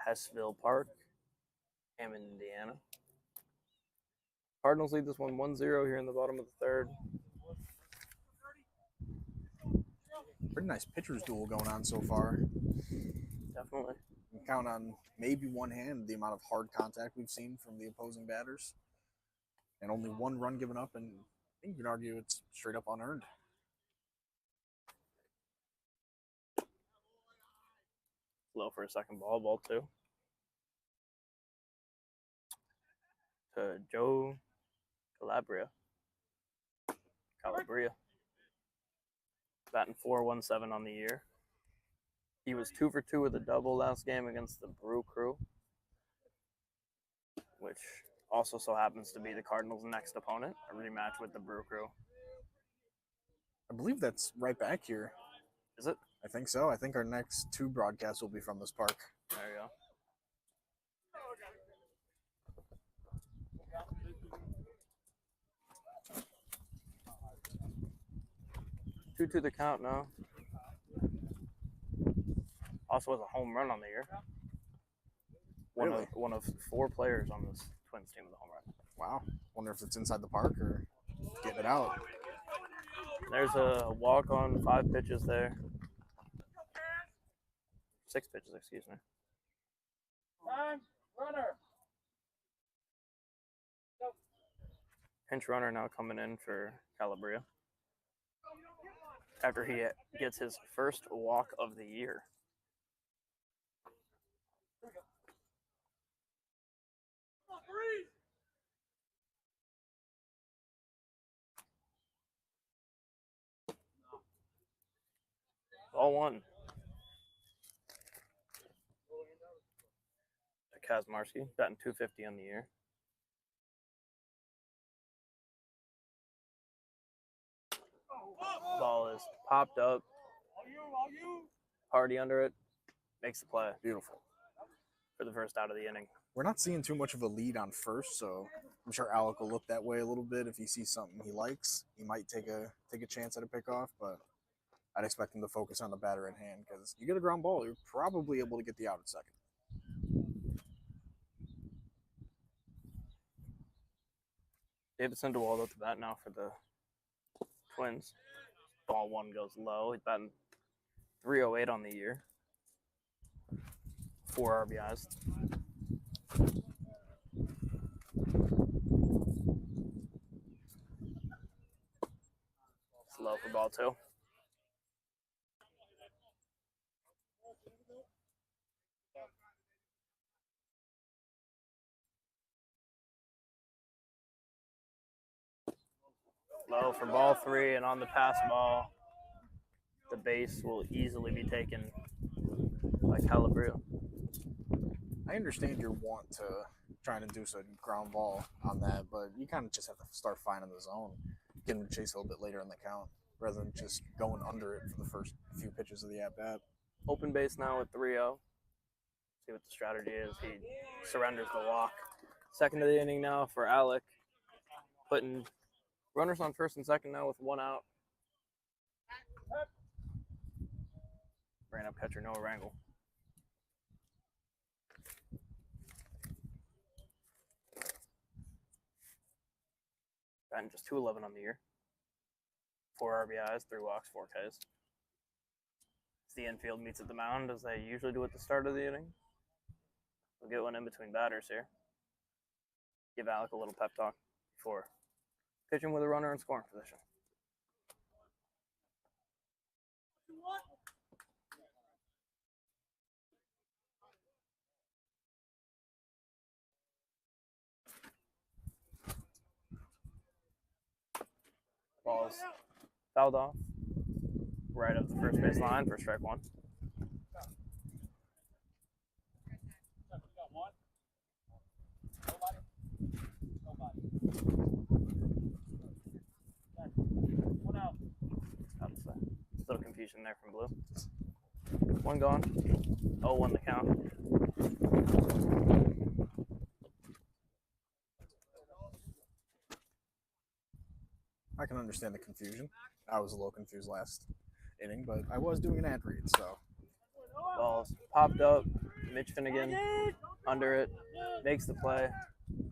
Hessville Park, Hammond, Indiana. Cardinals lead this one 1-0 here in the bottom of the third. Pretty nice pitcher's duel going on so far. Definitely. You can count on maybe one hand the amount of hard contact we've seen from the opposing batters. And only one run given up, and I think you can argue it's straight up unearned. Low for a second ball, ball two. To Joe Calabria. Batting .417 on the year. He was 2 for 2 with a double last game against the Brew Crew, which also so happens to be the Cardinals' next opponent, a rematch with the Brew Crew. I believe that's right back here. Is it? I think so. I think our next two broadcasts will be from this park. There you go. Two to the count now. Also has a home run on the year. Really? One of 4 players on this Twins team with a home run. Wow. Wonder if it's inside the park or getting it out. There's a walk on 5 pitches there. 6 pitches, excuse me. Runner. Pinch runner now coming in for Calabria after he gets his first walk of the year. Ball one. Kazmarski, batting .250 on the year. Ball is popped up. Hardy under it. Makes the play Beautiful. for the first out of the inning. We're not seeing too much of a lead on first, so I'm sure Alec will look that way a little bit. If he sees something he likes, he might take a chance at a pickoff, but I'd expect him to focus on the batter in hand because you get a ground ball, you're probably able to get the out at second. Davidson DeWald at the bat now for the Twins. Ball one goes low. He's batting .308 on the year. 4 RBIs. It's low for ball two. Low for ball three, and on the pass ball, the base will easily be taken by Calabria. I understand your want to try and induce a ground ball on that, but you kind of just have to start finding the zone, getting the chase a little bit later in the count, rather than just going under it for the first few pitches of the at-bat. Open base now with 3-0. See what the strategy is. He surrenders the walk. Second of the inning now for Alec. Putting runners on first and second now with 1 out. Bringing up catcher Noah Rangel. Batting just .211 on the year. 4 RBIs, 3 walks, 4 Ks. The infield meets at the mound as they usually do at the start of the inning. We'll get one in between batters here. Give Alec a little pep talk before pitching with a runner in scoring position. Ball is fouled off right up the first base line for strike one. A little confusion there from Blue. One gone. 0-1 the count. I can understand the confusion. I was a little confused last inning, but I was doing an ad read, so. Ball's popped up. Mitch Finnegan under it. Makes the play.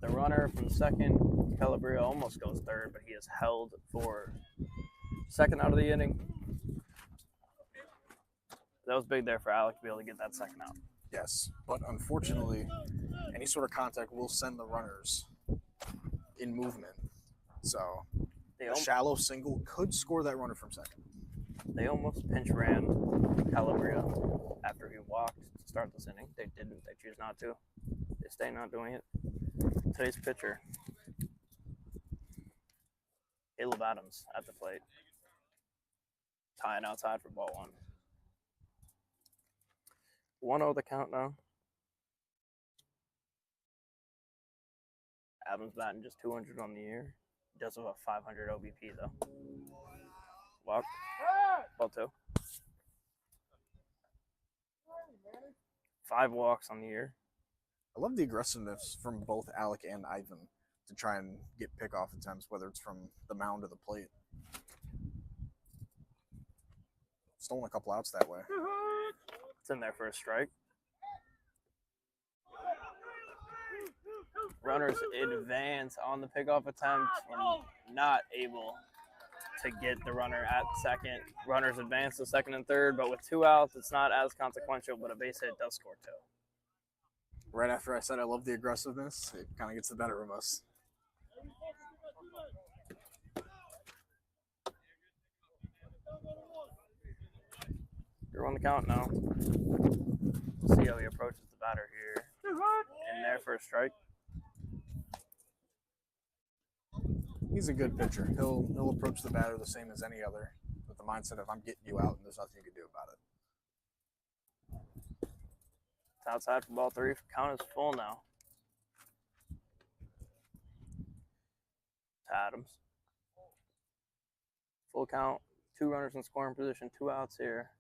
The runner from second, Calabria, almost goes third, but he is held for second out of the inning. That was big there for Alec to be able to get that second out. Yes, but unfortunately, any sort of contact will send the runners in movement. So a shallow single could score that runner from second. They almost pinch ran Calabria after he walked to start this inning. They didn't. They choose not to. They stay not doing it. Today's pitcher, Caleb Adams at the plate. Tying outside for ball one. 1-0 the count now. Adams batting just 200 on the year. Does have a 500 OBP though. Walk. Ball two. 5 walks on the year. I love the aggressiveness from both Alec and Ivan to try and get pickoff attempts, whether it's from the mound or the plate. Stolen a couple outs that way. It's in there for a strike. Runners advance on the pickoff attempt and not able to get the runner at second. Runners advance to second and third, but with 2 outs, it's not as consequential, but a base hit does score 2. Right after I said I love the aggressiveness, it kind of gets the better of us. You're on the count now. We'll see how he approaches the batter here. In there for a strike. He's a good pitcher. He'll approach the batter the same as any other with the the mindset of I'm getting you out and there's nothing you can do about it. It's outside for ball 3. Count is full now. To Adams. Full count. 2 runners in scoring position. 2 outs here.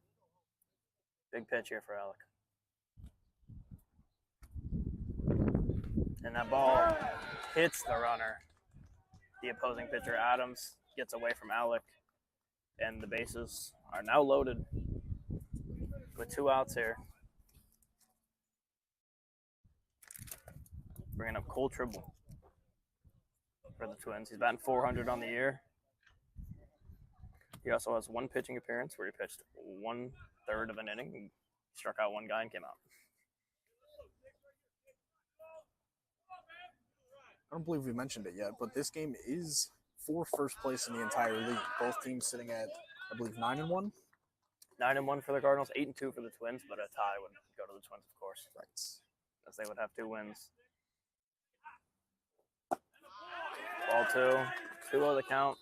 Big pitch here for Alec. And that ball hits the runner. The opposing pitcher, Adams, gets away from Alec. And the bases are now loaded with 2 outs here. Bringing up Cole Tribble for the Twins. He's batting .400 on the year. He also has 1 pitching appearance where he pitched 1/3 of an inning. He struck out 1 guy and came out. I don't believe we mentioned it yet, but this game is for first place in the entire league. Both teams sitting at, I believe, 9-1. 9-1 for the Cardinals, 8-2 for the Twins, but a tie would go to the Twins, of course. Right. As they would have 2 wins. Ball 2. 2-0 the count.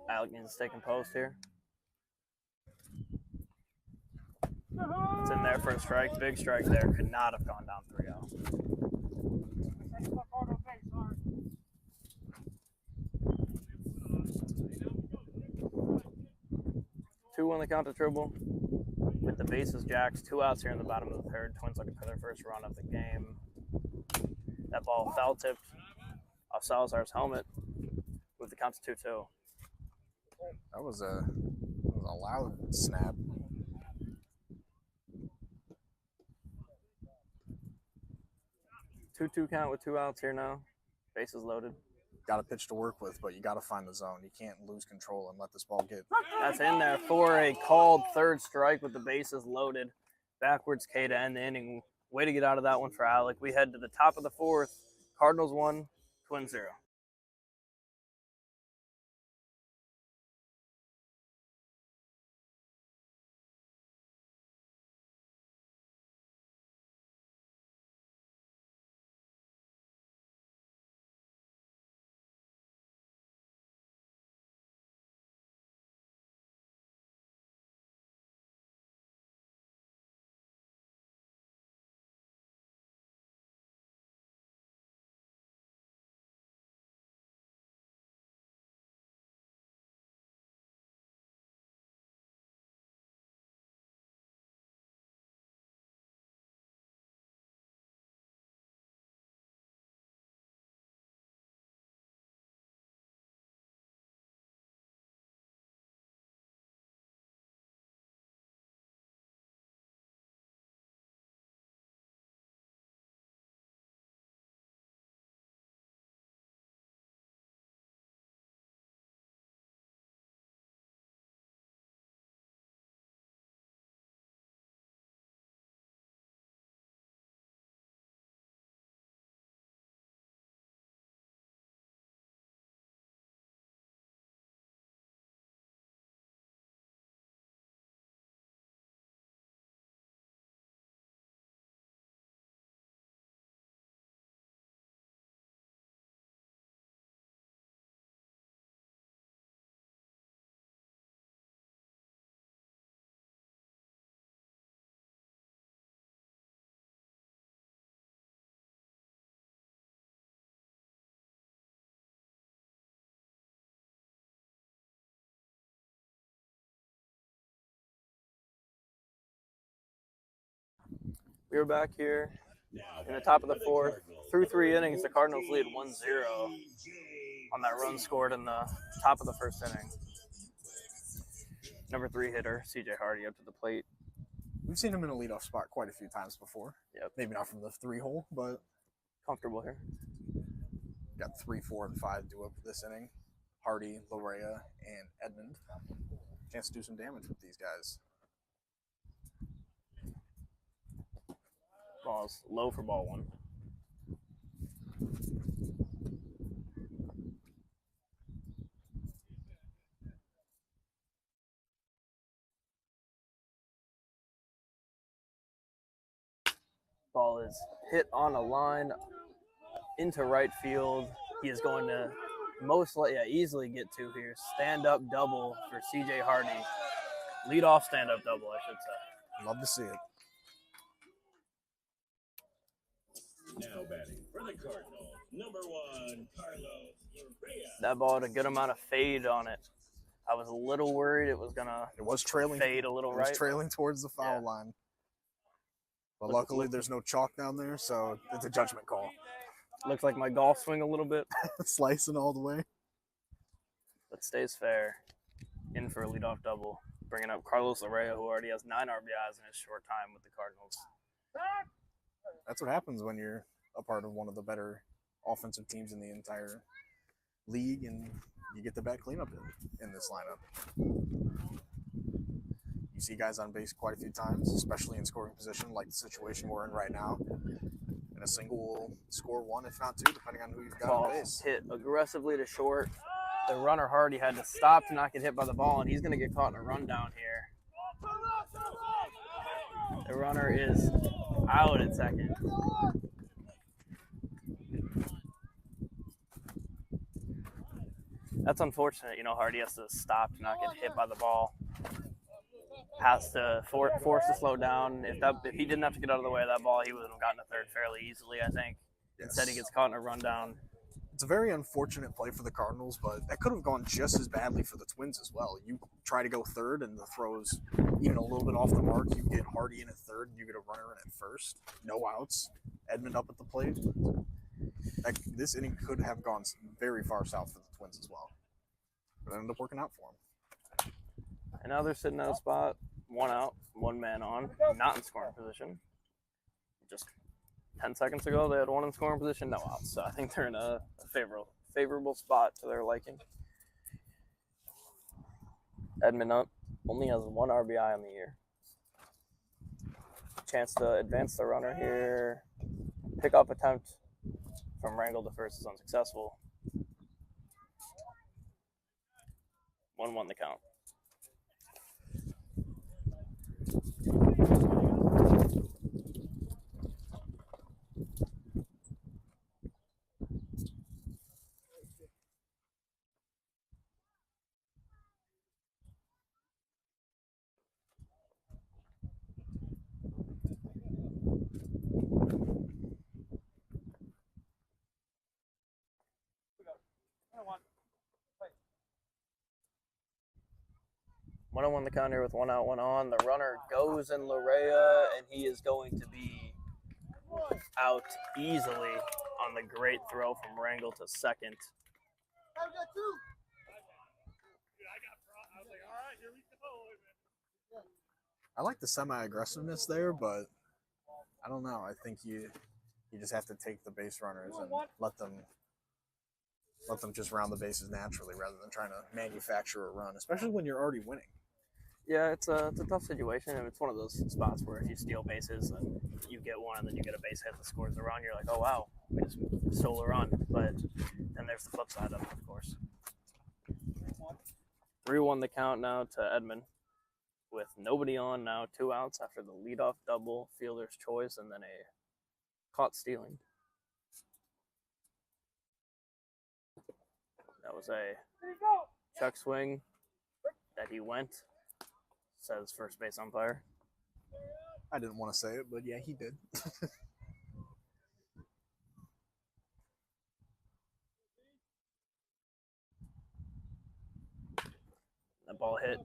Alec needs to stay composed here. It's in there for a strike. Big strike there. Could not have gone down 3-0. 2 on the count to Tribble. With the bases jacked. 2 outs here in the bottom of the 3rd. Twins looking for their first run of the game. That ball foul tipped off Salazar's helmet. With the count to 2-2. That was a loud snap. 2-2 count with 2 outs here now. Bases loaded. Got a pitch to work with, but you got to find the zone. You can't lose control and let this ball get. That's in there for a called 3rd strike with the bases loaded. Backwards K to end the inning. Way to get out of that one for Alec. We head to the top of the 4th. Cardinals 1, Twins 0. We are back here in the top of the 4th. Through 3 innings, the Cardinals lead 1-0 on that run scored in the top of the 1st inning. Number 3 hitter, CJ Hardy, up to the plate. We've seen him in a leadoff spot quite a few times before. Yep. Maybe not from the 3-hole, but comfortable here. Got 3, 4, and 5 due up this inning. Hardy, Lorea, and Edmund. Chance to do some damage with these guys. Ball's low for ball 1. Ball is hit on a line into right field. He is going to easily get to here. Stand-up double for C.J. Hardy. Lead-off stand-up double, I should say. Love to see it. Now batting for the Cardinals, number 1, Carlos Urrea. That ball had a good amount of fade on it. I was a little worried it was gonna fade a little right. It was trailing towards the foul line. But luckily there's no chalk down there, so it's a judgment call. Looks like my golf swing a little bit. Slicing all the way. But stays fair. In for a leadoff double. Bringing up Carlos Urrea, who already has 9 RBIs in his short time with the Cardinals. That's what happens when you're a part of one of the better offensive teams in the entire league, and you get the bat cleanup in this lineup. You see guys on base quite a few times, especially in scoring position, like the situation we're in right now. And a single will score 1, if not 2, depending on who you've got Ball on base. Hit aggressively to short. The runner Hardy had to stop to not get hit by the ball, and he's going to get caught in a rundown here. The runner is out at second. That's unfortunate. Hardy has to stop to not get hit by the ball. Has to force to slow down. If he didn't have to get out of the way of that ball, he would have gotten to third fairly easily, I think. Yes. Instead, he gets caught in a rundown. It's a very unfortunate play for the Cardinals, but that could have gone just as badly for the Twins as well. You try to go third, and the throw's even a little bit off the mark. You get Hardy in at third, and you get a runner in at first. No outs. Edmund up at the plate. This inning could have gone very far south for the Twins as well. But it ended up working out for them. And now they're sitting at a spot, 1 out, 1 man on, not in scoring position. Just 10 seconds ago, they had 1 in scoring position, no outs. So I think they're in a favorable spot to their liking. Edmund up, only has 1 RBI on the year. Chance to advance the runner here. Pickoff attempt from Rangel to first is unsuccessful. 1-1 the count. One on one the count here with 1 out, 1 on. The runner goes in Larea, and he is going to be out easily on the great throw from Rangel to second. I like the semi-aggressiveness there, but I don't know. I think you just have to take the base runners and let them just round the bases naturally rather than trying to manufacture a run, especially when you're already winning. Yeah, it's a tough situation, and it's one of those spots where if you steal bases and you get one and then you get a base hit that scores a run, you're like, oh, wow, we just stole a run. But then there's the flip side of it, of course. 3-1 the count now to Edmund with nobody on now, 2 outs after the leadoff double, fielder's choice, and then a caught stealing. That was a check swing that he went, says first base umpire. I didn't want to say it, but yeah, he did. That ball hit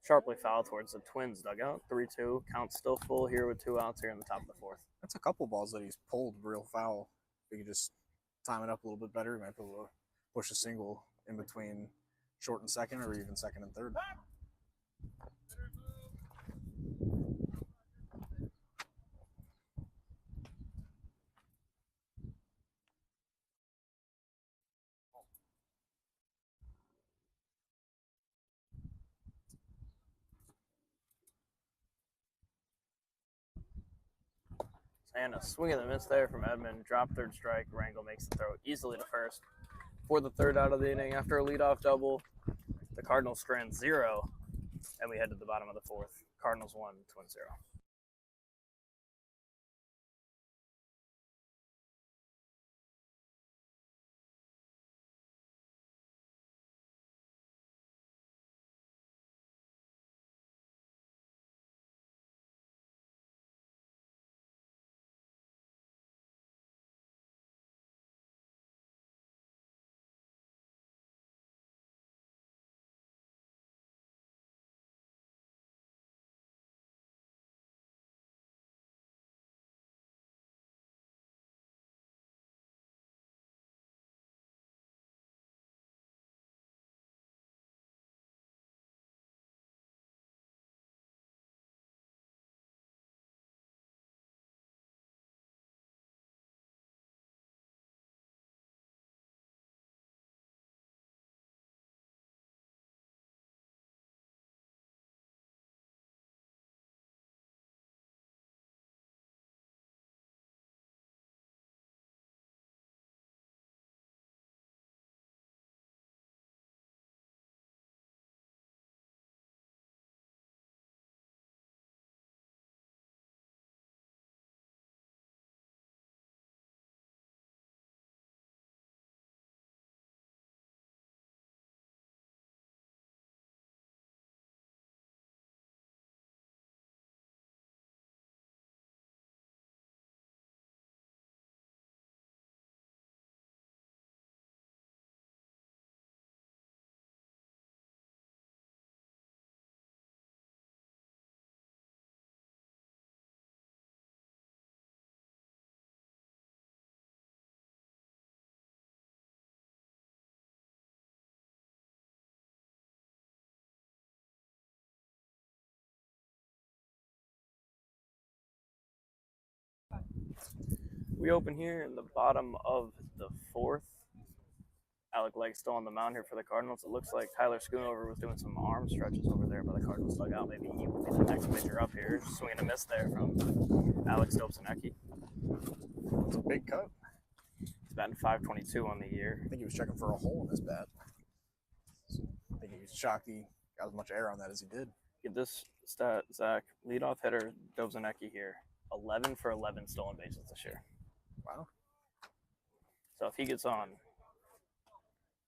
sharply foul towards the Twins dugout. 3-2. Count still full here with 2 outs here in the top of the 4th. That's a couple balls that he's pulled real foul. If you could just time it up a little bit better, he might be able to push a single in between short and second, or even second and third. And a swing and a miss there from Edmund. Drop third strike. Rangel makes the throw easily to first for the 3rd out of the inning. After a leadoff double, the Cardinals strand 0, and we head to the bottom of the 4th. Cardinals 1, Twins 0. We open here in the bottom of the fourth. Alec Legg still on the mound here for the Cardinals. It looks like Tyler Schoonover was doing some arm stretches over there by the Cardinals dugout. Maybe he will be the next pitcher up here. Swing and a miss there from Alex Dobson-Ecke. It's a big cut. He's batting .522 on the year. I think he was checking for a hole in his bat. I think he was shocked he got as much air on that as he did. Get this stat, Zach. Leadoff hitter Dobson-Ecke here. 11 for 11 stolen bases this year. Wow. So if he gets on,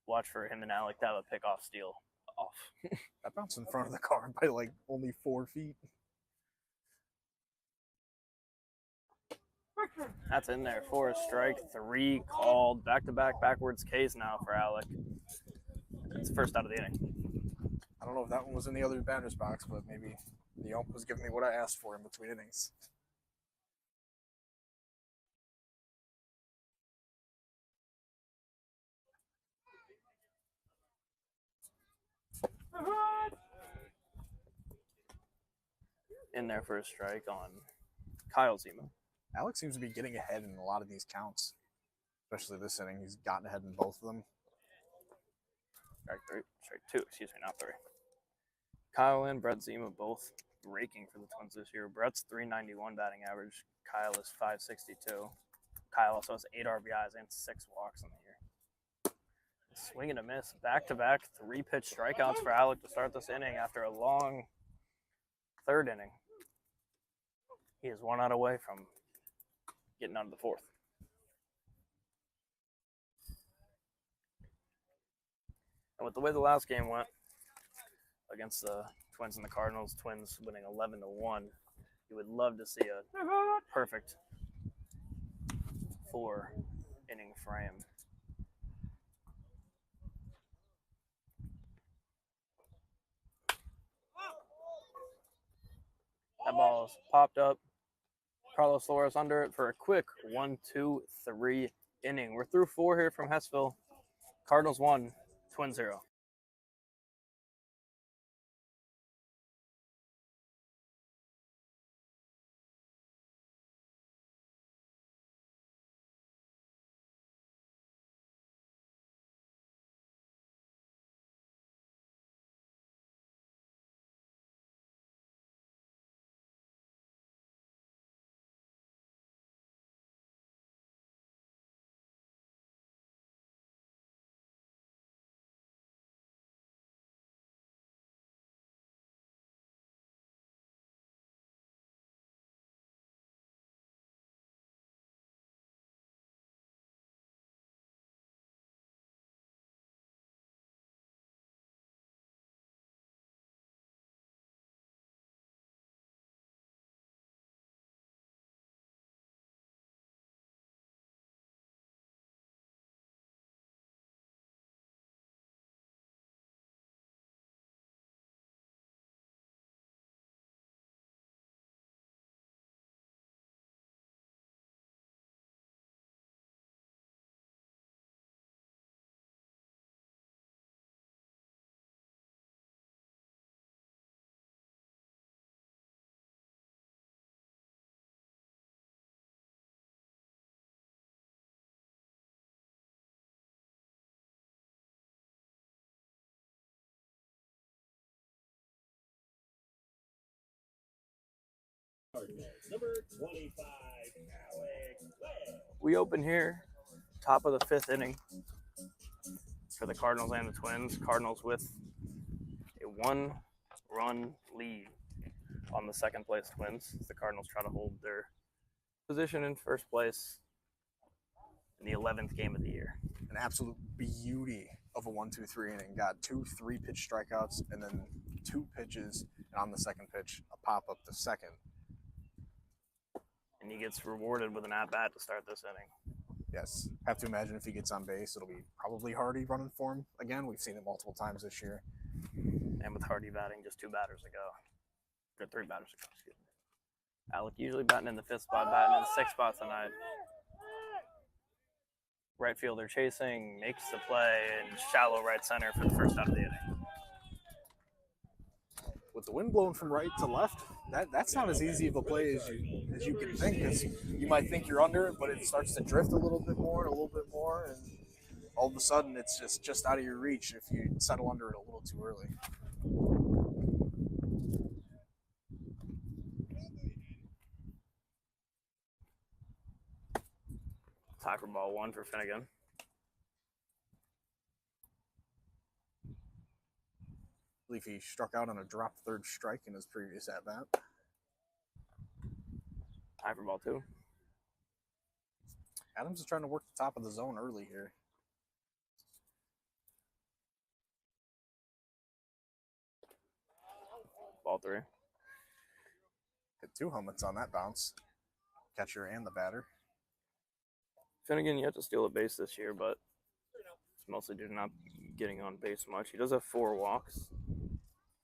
watch for him and Alec to have a pickoff steal off. That bounced in front of the car by like only 4 feet. That's in there for a strike. 3 called. Back-to-back backwards Ks now for Alec. It's the first out of the inning. I don't know if that one was in the other batter's box, but maybe the ump was giving me what I asked for in between innings. In there for a strike on Kyle Zima. Alex seems to be getting ahead in a lot of these counts, especially this inning. He's gotten ahead in both of them. Strike 2, excuse me, not 3. Kyle and Brett Zima both raking for the Twins this year. Brett's .391 batting average. Kyle is .562. Kyle also has 8 RBIs and 6 walks in the year. Swing and a miss. Back-to-back 3-pitch strikeouts for Alec to start this inning after a long third inning. He is 1 out away from getting out of the fourth. And with the way the last game went against the Twins and the Cardinals, Twins winning 11-1, you would love to see a perfect 4-inning frame. That ball is popped up. Carlos Flores under it for a quick 1-2-3 inning. We're through 4 here from Hessville. Cardinals 1, Twins 0. Number 25, Alex Legg. We open here, top of the 5th inning for the Cardinals and the Twins. Cardinals with a 1-run lead on the second place Twins. The Cardinals try to hold their position in first place in the 11th game of the year. An absolute beauty of a 1-2-3 inning. Got 2 3-pitch strikeouts and then 2 pitches, and on the second pitch, a pop-up to second. And he gets rewarded with an at-bat to start this inning. Yes. Have to imagine if he gets on base, it'll be probably Hardy running for him again. We've seen it multiple times this year. And with Hardy batting just 2 batters ago. Or 3 batters ago, excuse me. Alec usually batting in the 5th spot, batting in the 6th spot tonight. Right fielder chasing, makes the play in shallow right center for the first out of the inning. with the wind blowing from right to left, that's not as easy of a play as you can think, because you might think you're under it, but it starts to drift a little bit more and a little bit more, and all of a sudden it's just out of your reach if you settle under it a little too early. Tackle ball 1 for Finnegan. I believe he struck out on a drop third strike in his previous at-bat. Tackle ball 2. Adams is trying to work the top of the zone early here. Ball 3. Hit 2 helmets on that bounce. Catcher and the batter. Finnegan yet to steal a base this year, but it's mostly due to not getting on base much. He does have 4 walks.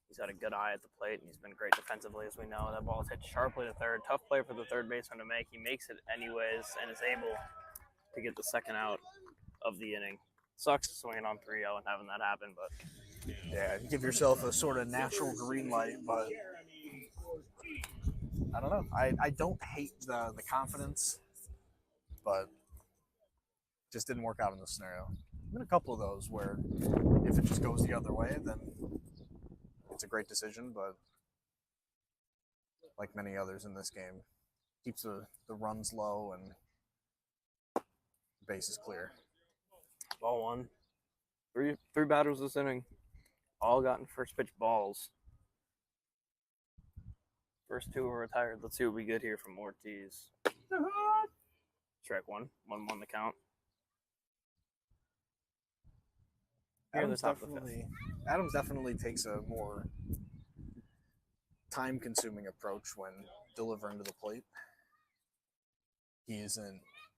He's had a good eye at the plate, and he's been great defensively, as we know. That ball is hit sharply to third. Tough play for the third baseman to make. He makes it anyways and is able to get the second out of the inning. Sucks swinging on 3-0 and having that happen, but yeah, give yourself a sort of natural green light, but I don't know. I don't hate the confidence, but just didn't work out in this scenario. Been a couple of those where if it just goes the other way, then it's a great decision, but like many others in this game, keeps the runs low and the base is clear. ball 1. Three batters this inning. All gotten first pitch balls. First 2 were retired. Let's see what we get here from Ortiz. Strike 1. 1-1 the count. Adams definitely takes a more time-consuming approach when delivering to the plate. He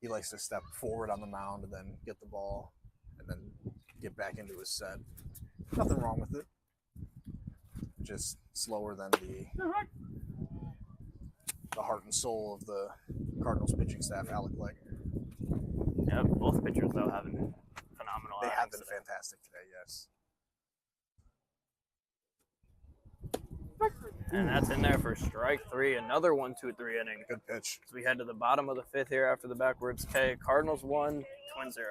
likes to step forward on the mound and then get the ball and then get back into his set. Nothing wrong with it. Just slower than the heart and soul of the Cardinals pitching staff, Alec Legger. Yeah, both pitchers, though, have been phenomenal. They have been fantastic today, yes. And that's in there for strike 3. Another 1-2-3 inning. Good pitch. So we head to the bottom of the 5th here after the backwards K. Cardinals 1, Twins 0.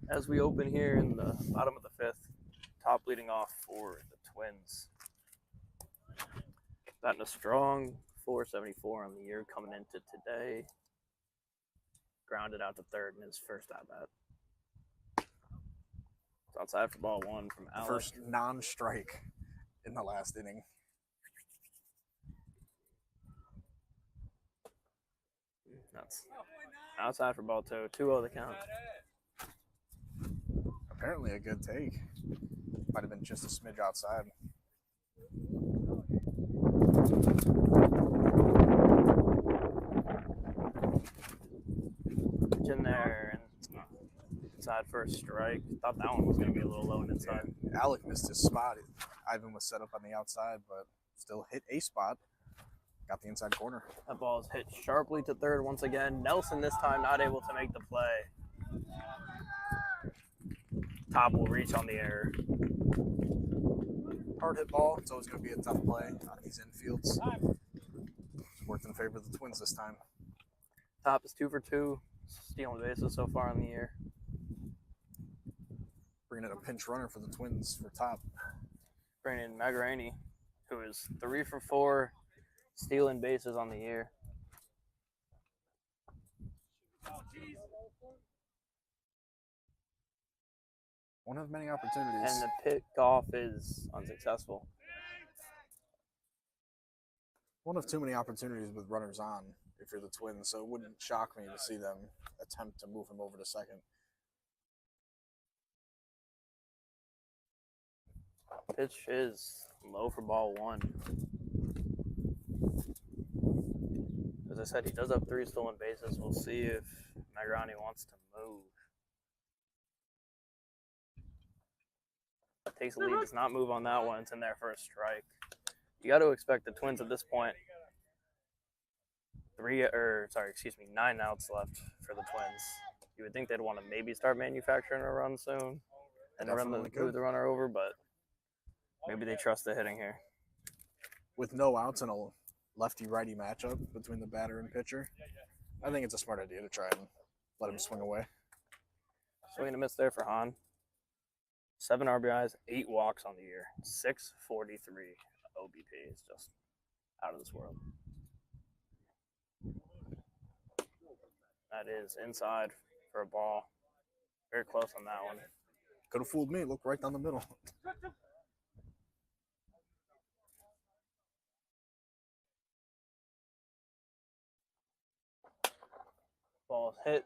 As we open here in the bottom of the 5th, top leading off for the Twins. Batting a strong 474 on the year coming into today. Grounded out to third in his first at-bat. It's outside for ball 1 from Alec. First non-strike in the last inning. That's outside for ball 2. 2-0 the count. Apparently a good take. Might have been just a smidge outside. Pitch in there, and Inside for a strike. Thought that one was going to be a little low and inside. Alec missed his spot. Ivan was set up on the outside, but still hit a spot. Got the inside corner. That ball is hit sharply to third once again. Nelson this time not able to make the play. Top will reach on the error. Hard hit ball. It's always going to be a tough play on these infields. Worked in favor of the Twins this time. Top is 2 for 2, stealing bases so far in the year. Bringing in a pinch runner for the Twins for Top. Bringing in Magarini, who is 3 for 4, stealing bases on the year. Won't have many opportunities. And the pickoff is unsuccessful. Won't have too many opportunities with runners on if you're the Twins, so it wouldn't shock me to see them attempt to move him over to second. Pitch is low for ball 1. As I said, he does have 3 stolen bases. We'll see if Magarini wants to move. Takes the lead, does not move on that one. It's in there for a strike. You got to expect the Twins at this point. 9 outs left for the Twins. You would think they'd want to maybe start manufacturing a run soon and move the runner over, but maybe they trust the hitting here. With no outs and a lefty-righty matchup between the batter and pitcher, I think it's a smart idea to try and let him swing away. Swing and a miss there for Hahn. 7 RBIs, 8 walks on the year, 643 OBP. It's just out of this world. That is inside for a ball. Very close on that one. Could have fooled me. Look right down the middle. Ball hit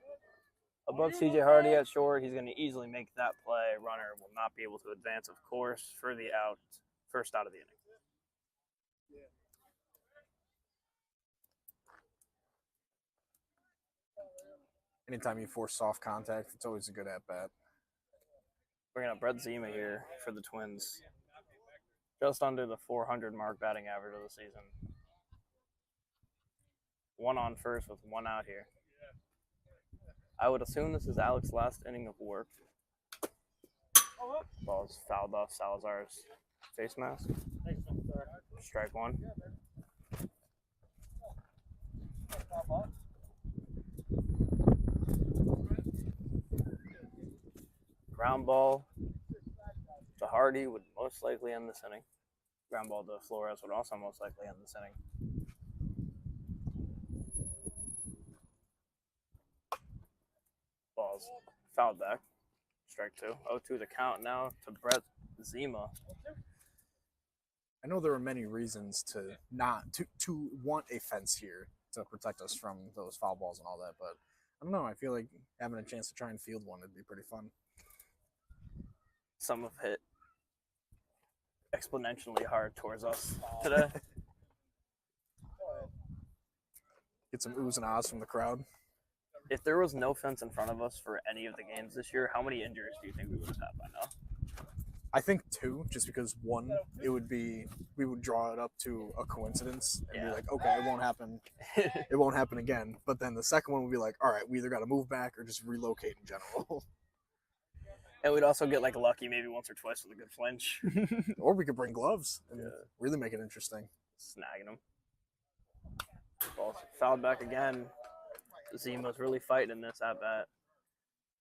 above CJ Hardy at short. He's going to easily make that play. Runner will not be able to advance, of course, for the out. First out of the inning. Anytime you force soft contact, it's always a good at-bat. Bringing up Brett Zima here for the Twins. Just under the 400 mark batting average of the season. 1 on first with 1 out here. I would assume this is Alex's last inning of work. Ball's fouled off Salazar's face mask. Strike 1. Ground ball to Hardy would most likely end this inning. Ground ball to Flores would also most likely end this inning. Ball's fouled back. Strike 2. 0-2 the count now to Brett Zima. I know there are many reasons to want a fence here to protect us from those foul balls and all that, but I don't know. I feel like having a chance to try and field one would be pretty fun. Some have hit exponentially hard towards us today. Get some oohs and ahs from the crowd. If there was no fence in front of us for any of the games this year, how many injuries do you think we would have had by now? I think 2, just because 1, we would draw it up to a coincidence and be like, okay, it won't happen. It won't happen again. But then the second one would be like, all right, we either got to move back or just relocate in general. And we'd also get lucky maybe once or twice with a good flinch. Or we could bring gloves and really make it interesting. Snagging them. Ball fouled back again. Zima's really fighting in this at bat.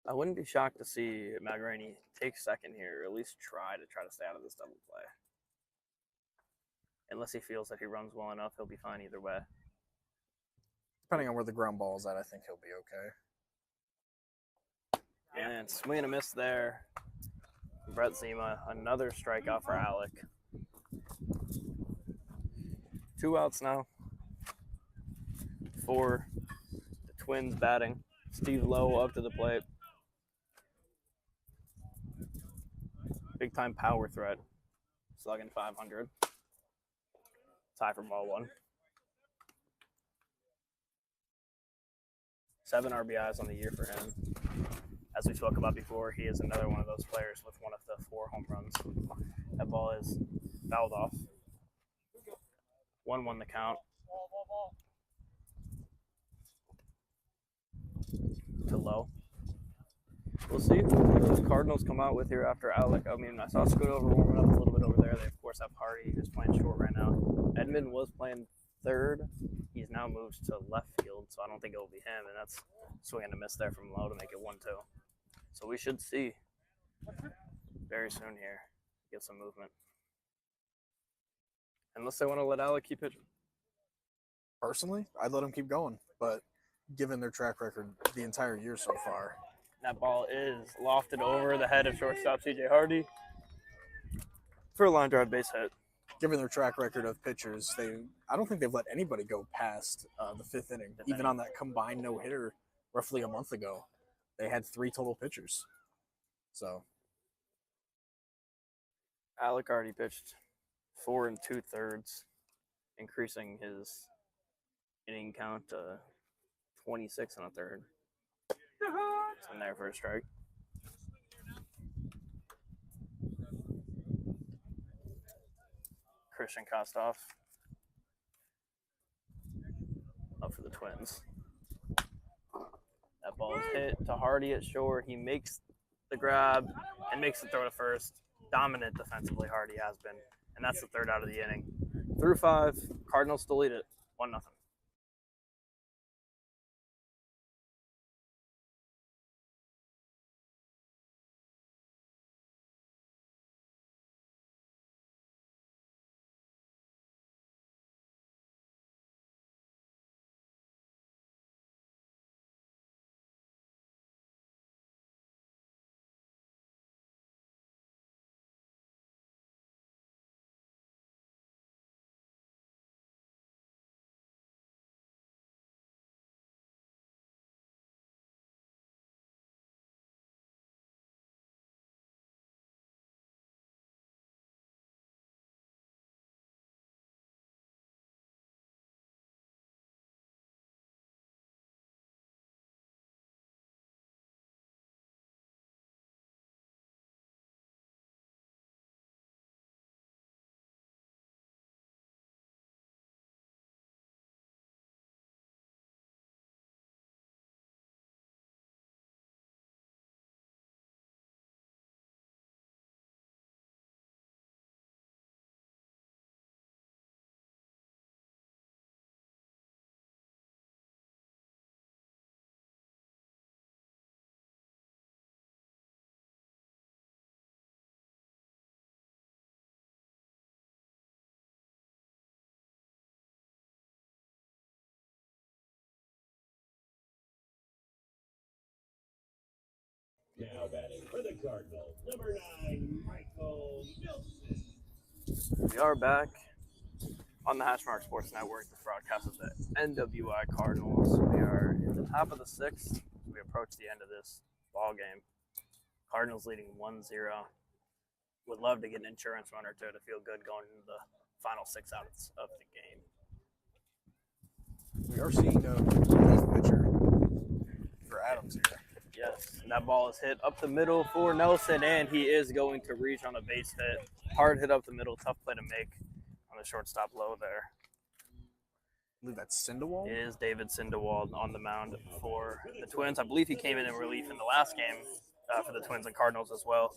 I wouldn't be shocked to see Magarini take second here, or at least try to stay out of this double play. Unless he feels that he runs well enough, he'll be fine either way. Depending on where the ground ball is at, I think he'll be okay. And swing and a miss there. Brett Zima, another strikeout for Alec. 2 outs now for the Twins batting. Steve Lowe up to the plate. Big time power threat. Slugging 500. Tie for ball 1. 7 RBIs on the year for him. As we spoke about before, he is another one of those players with one of the 4 home runs. That ball is fouled off. 1-1 the count. To low. We'll see who those Cardinals come out with here after Alec. I mean, I saw Scoot over warming up a little bit over there. They, of course, have Hardy, who's playing short right now. Edmund was playing third. He's now moved to left field, so I don't think it will be him. And that's swing and a miss there from low to make it 1-2. So we should see very soon here get some movement. Unless they want to let Alec keep pitching. Personally, I'd let him keep going, but given their track record the entire year so far. That ball is lofted over the head of shortstop C.J. Hardy for a line drive base hit. Given their track record of pitchers, I don't think they've let anybody go past the 5th inning. Even on that combined no-hitter roughly a month ago, they had 3 total pitchers. So Alec already pitched 4 2/3, increasing his inning count to 26 1/3. It's in there for a strike. Christian Kostoff up for the Twins. That ball is hit to Hardy at short. He makes the grab and makes the throw to first. Dominant defensively, Hardy has been. And that's the 3rd out of the inning. Through 5, Cardinals still lead it 1-0. Now batting for the Cardinals, number 9, Michael Nelson. We are back on the Hashmark Sports Network, the broadcast of the NWI Cardinals. We are at the top of the 6th. We approach the end of this ball game. Cardinals leading 1-0. Would love to get an insurance run or two to feel good going into the final 6 outs of the game. we are seeing a relief pitcher for Adams here. Yes, and that ball is hit up the middle for Nelson, and he is going to reach on a base hit. Hard hit up the middle, tough play to make on the shortstop low there. I believe that's Sindewald. It is David Sindewald on the mound for the Twins. I believe he came in relief in the last game for the Twins and Cardinals as well.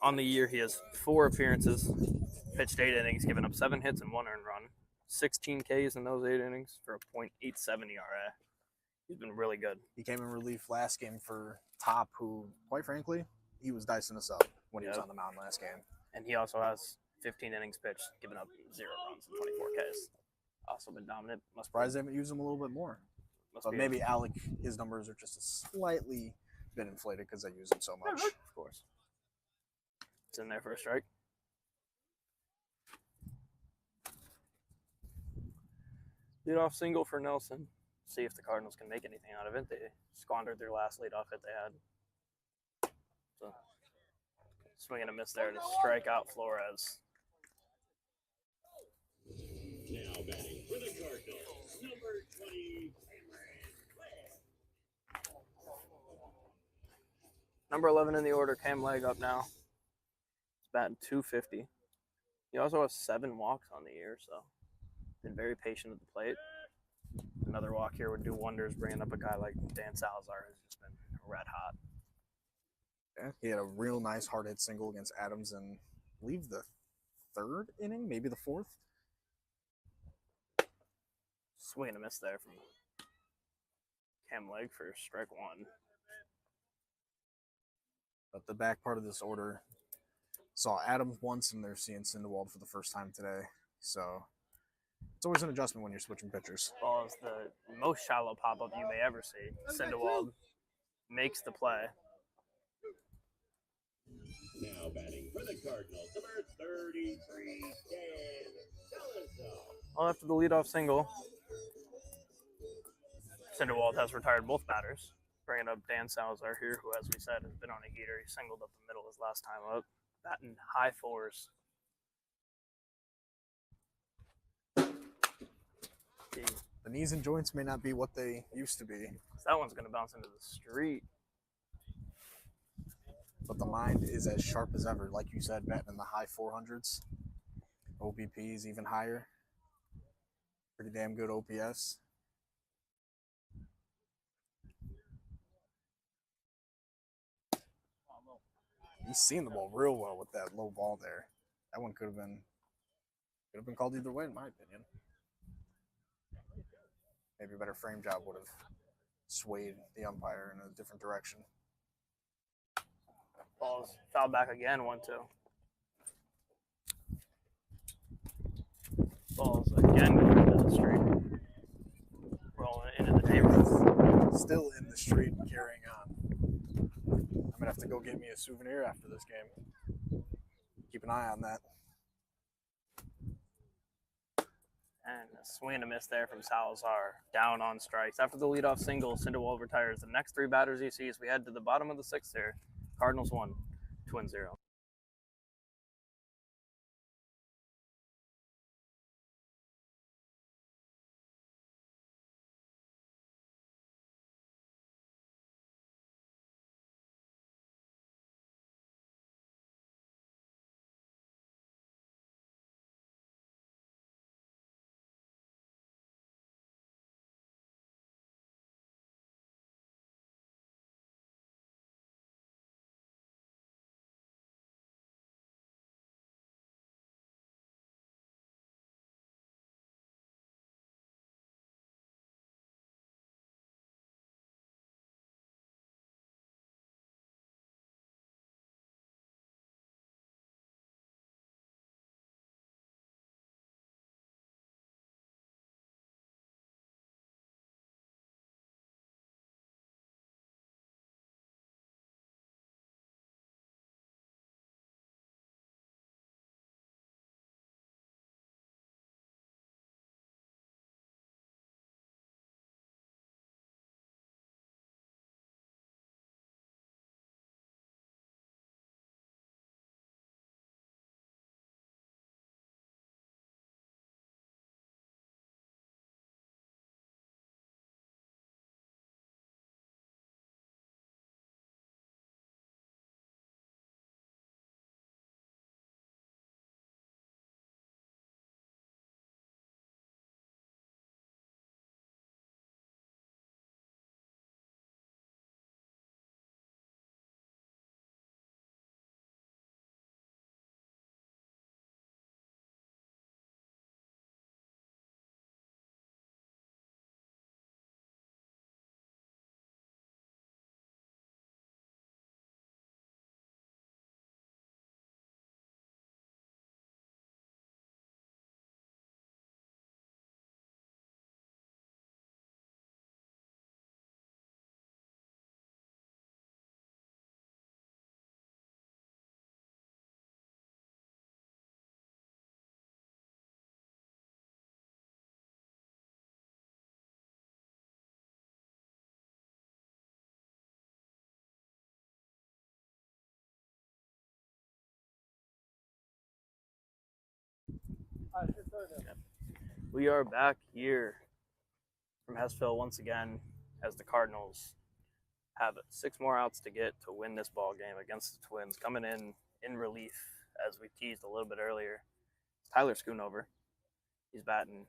On the year, he has 4 appearances, pitched 8 innings, given up 7 hits and 1 earned run, 16 Ks in those 8 innings for a .87 ERA. He's been really good. He came in relief last game for Top, who, quite frankly, he was dicing us up when he was on the mound last game. And he also has 15 innings pitched, giving up 0 runs and 24 Ks. Also been dominant. Surprised they haven't used him a little bit more. But maybe Alec, his numbers are just a slightly been inflated because they use him so much. Of course. It's in there for a strike. Leadoff single for Nelson. See if the Cardinals can make anything out of it. They squandered their last leadoff hit they had. So, swing and a miss there to strike out Flores. Now batting for the Cardinals, number 20, Number 11 in the order, Cam Leg up now. He's batting .250. He also has 7 walks on the year, so been very patient at the plate. Another walk here would do wonders, bringing up a guy like Dan Salazar, who's just been red hot. Yeah, he had a real nice hard hit single against Adams in, I believe, the 3rd inning, maybe the 4th. Swing and a miss there from Cam Leg for strike 1. But the back part of this order saw Adams once, and they're seeing Sindewald for the first time today. So it's always an adjustment when you're switching pitchers. Ball is the most shallow pop-up you may ever see. Sindewald makes the play. Now batting for the Cardinals, number 33, Dan Salazar. Well, after the leadoff single, Sindewald has retired both batters, bringing up Dan Salazar here, who, as we said, has been on a heater. He singled up the middle his last time up, batting high 4s. The knees and joints may not be what they used to be. That one's going to bounce into the street. But the mind is as sharp as ever. Like you said, batting in the high 400s. OBP is even higher. Pretty damn good OPS. He's seen the ball real well with that low ball there. That one could have been called either way, in my opinion. Maybe a better frame job would have swayed the umpire in a different direction. Ball's fouled back again, 1-2. Ball's again going into the street. Rolling into the neighborhood. Still in the street and carrying on. I'm going to have to go get me a souvenir after this game. Keep an eye on that. And a swing and a miss there from Salazar. Down on strikes. After the leadoff single, Sindewald retires. The next 3 batters he sees, we head to the bottom of the 6th here. Cardinals 1, Twins 0. We are back here from Hessville once again as the Cardinals have 6 more outs to get to win this ball game against the Twins. Coming in relief, as we teased a little bit earlier, Tyler Schoonover. He's batting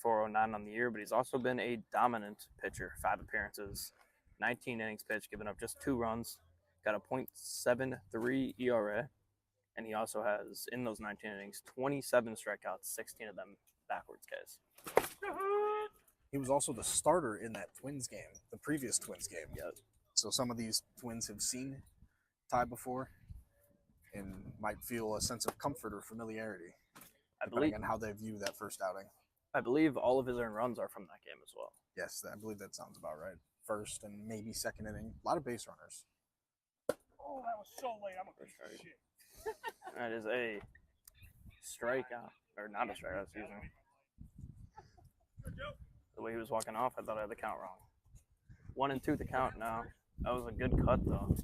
.409 on the year, but he's also been a dominant pitcher. 5 appearances, 19 innings pitched, giving up just 2 runs, got a .73 ERA, and he also has, in those 19 innings, 27 strikeouts, 16 of them backwards Ks. He was also the starter in that Twins game, the previous Twins game. Yeah. So some of these Twins have seen Ty before and might feel a sense of comfort or familiarity, depending on how they view that first outing. I believe all of his earned runs are from that game as well. Yes, I believe that sounds about right. First and maybe second inning. A lot of base runners. Oh, that was so late. I'm a piece of shit. That is a strikeout, or not a strikeout, excuse me. The way he was walking off, I thought I had the count wrong. 1 and 2 the count now. That was a good cut, though.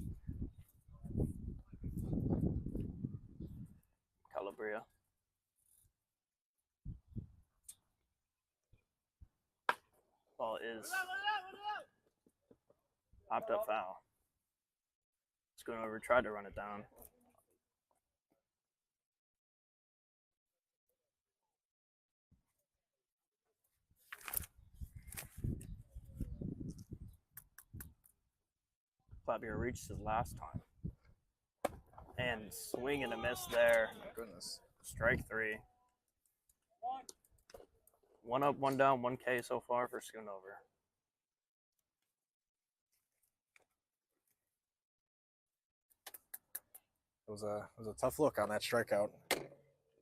Calabria. Ball is popped up foul. Schoonover tried to run it down. Clavier reached his last time. And swing and a miss there. My goodness. Strike 3. 1 up, 1 down, 1 K so far for Schoonover. It was a tough look on that strikeout.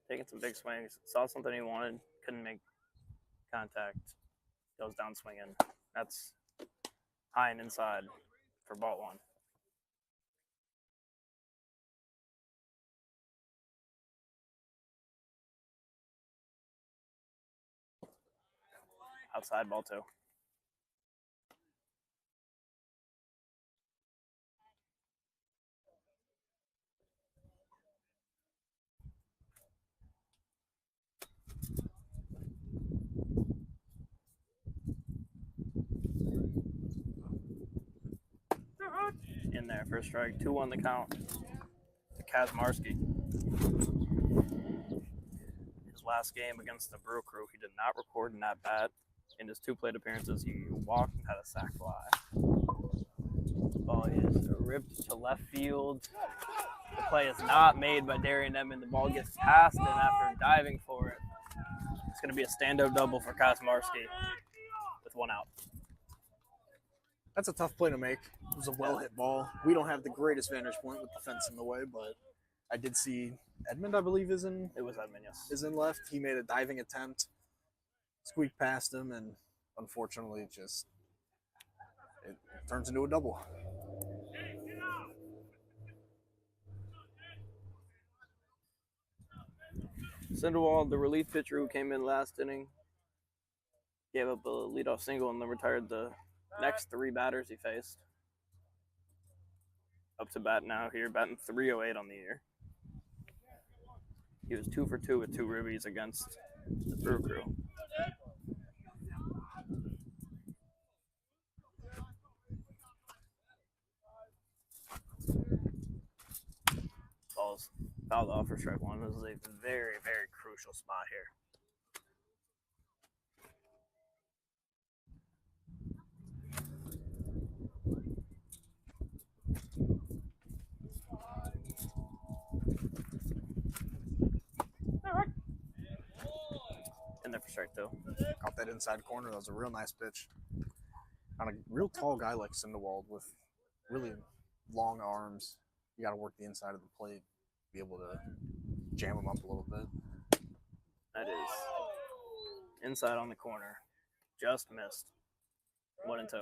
Taking some big swings. Saw something he wanted. Couldn't make contact. Goes down swinging. That's high and inside for ball 1. Outside ball 2. In there for a strike. 2-1 the count to Kazmarski. His last game against the Brew Crew, he did not record in that bat. In his 2 plate appearances, he walked and had a sac fly. Ball is ripped to left field. The play is not made by Darian Edmond. The ball gets past him after diving for it. It's going to be a stand-up double for Kazmarski with 1 out. That's a tough play to make. It was a well-hit ball. We don't have the greatest vantage point with the fence in the way, but I did see Edmond, I believe, is in Edmond, yes. Is in left. He made a diving attempt, squeaked past him, and unfortunately it turns into a double. Sandoval, the relief pitcher who came in last inning, gave up a leadoff single and then retired the next 3 batters he faced. Up to bat now here, batting .308 on the year. He was 2 for 2 with 2 ribbies against the Brew Crew. Ball's fouled off for strike 1. This is a very, very crucial spot here. In there for strike 2. Caught that inside corner. That was a real nice pitch. On a real tall guy like Sandoval with really long arms, you got to work the inside of the plate, be able to jam him up a little bit. That is inside on the corner. Just missed. 1 and 2.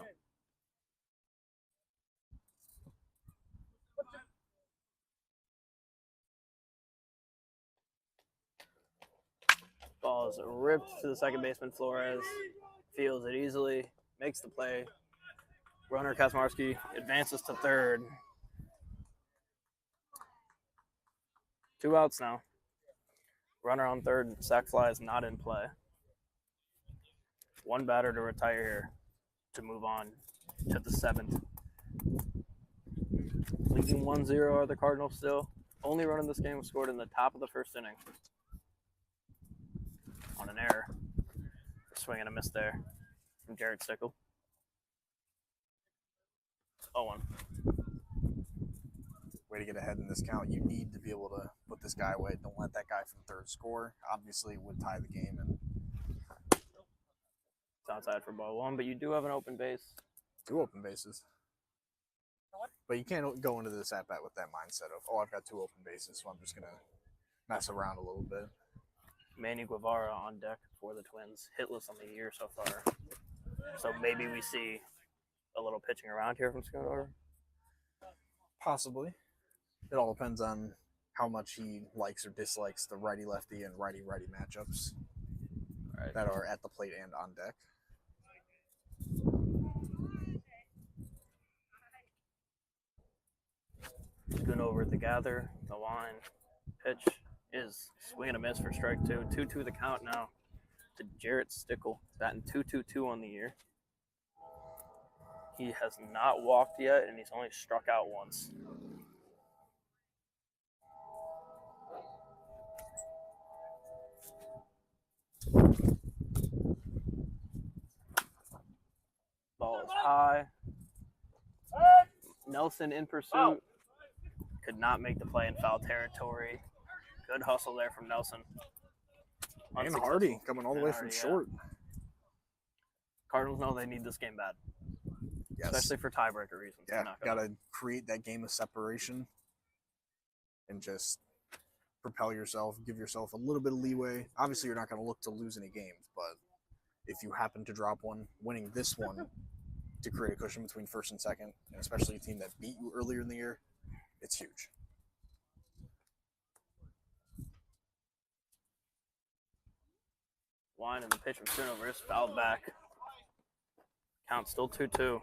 Ball is ripped to the second baseman. Flores fields it easily, makes the play. Runner Kazmarski advances to third. 2 outs now. Runner on third. Sac fly is not in play. 1 batter to retire here to move on to the 7th. Leading 1-0 are the Cardinals still. Only run in this game was scored in the top of the first inning. On an error. Swing and a miss there from Jarrett Stickle. 0-1. Way to get ahead in this count. You need to be able to put this guy away. Don't let that guy from third score. Obviously, it would tie the game. And It's outside for ball 1, but you do have an open base. 2 open bases. But you can't go into this at-bat with that mindset of, oh, I've got 2 open bases, so I'm just going to mess around a little bit. Manny Guevara on deck for the Twins. Hitless on the year so far. So maybe we see a little pitching around here from Schoonover. Possibly. It all depends on how much he likes or dislikes the righty-lefty and righty-righty matchups that are at the plate and on deck. Schoonover at the gather. The line. Pitch is swing and a miss for strike 2. 2-2 the count now to Jarrett Stickle. Batting 2-2-2 on the year. He has not walked yet, and he's only struck out once. Ball is high. Nelson in pursuit. Could not make the play in foul territory. Good hustle there from Nelson. And Hardy coming all the way from short. Cardinals know they need this game bad. Yes. Especially for tiebreaker reasons. Yeah, got to create that game of separation and just propel yourself, give yourself a little bit of leeway. Obviously, you're not going to look to lose any games, but if you happen to drop one, winning this one to create a cushion between first and second, and especially a team that beat you earlier in the year, it's huge. Line and the pitch from Schoonover is fouled back. Count still 2-2.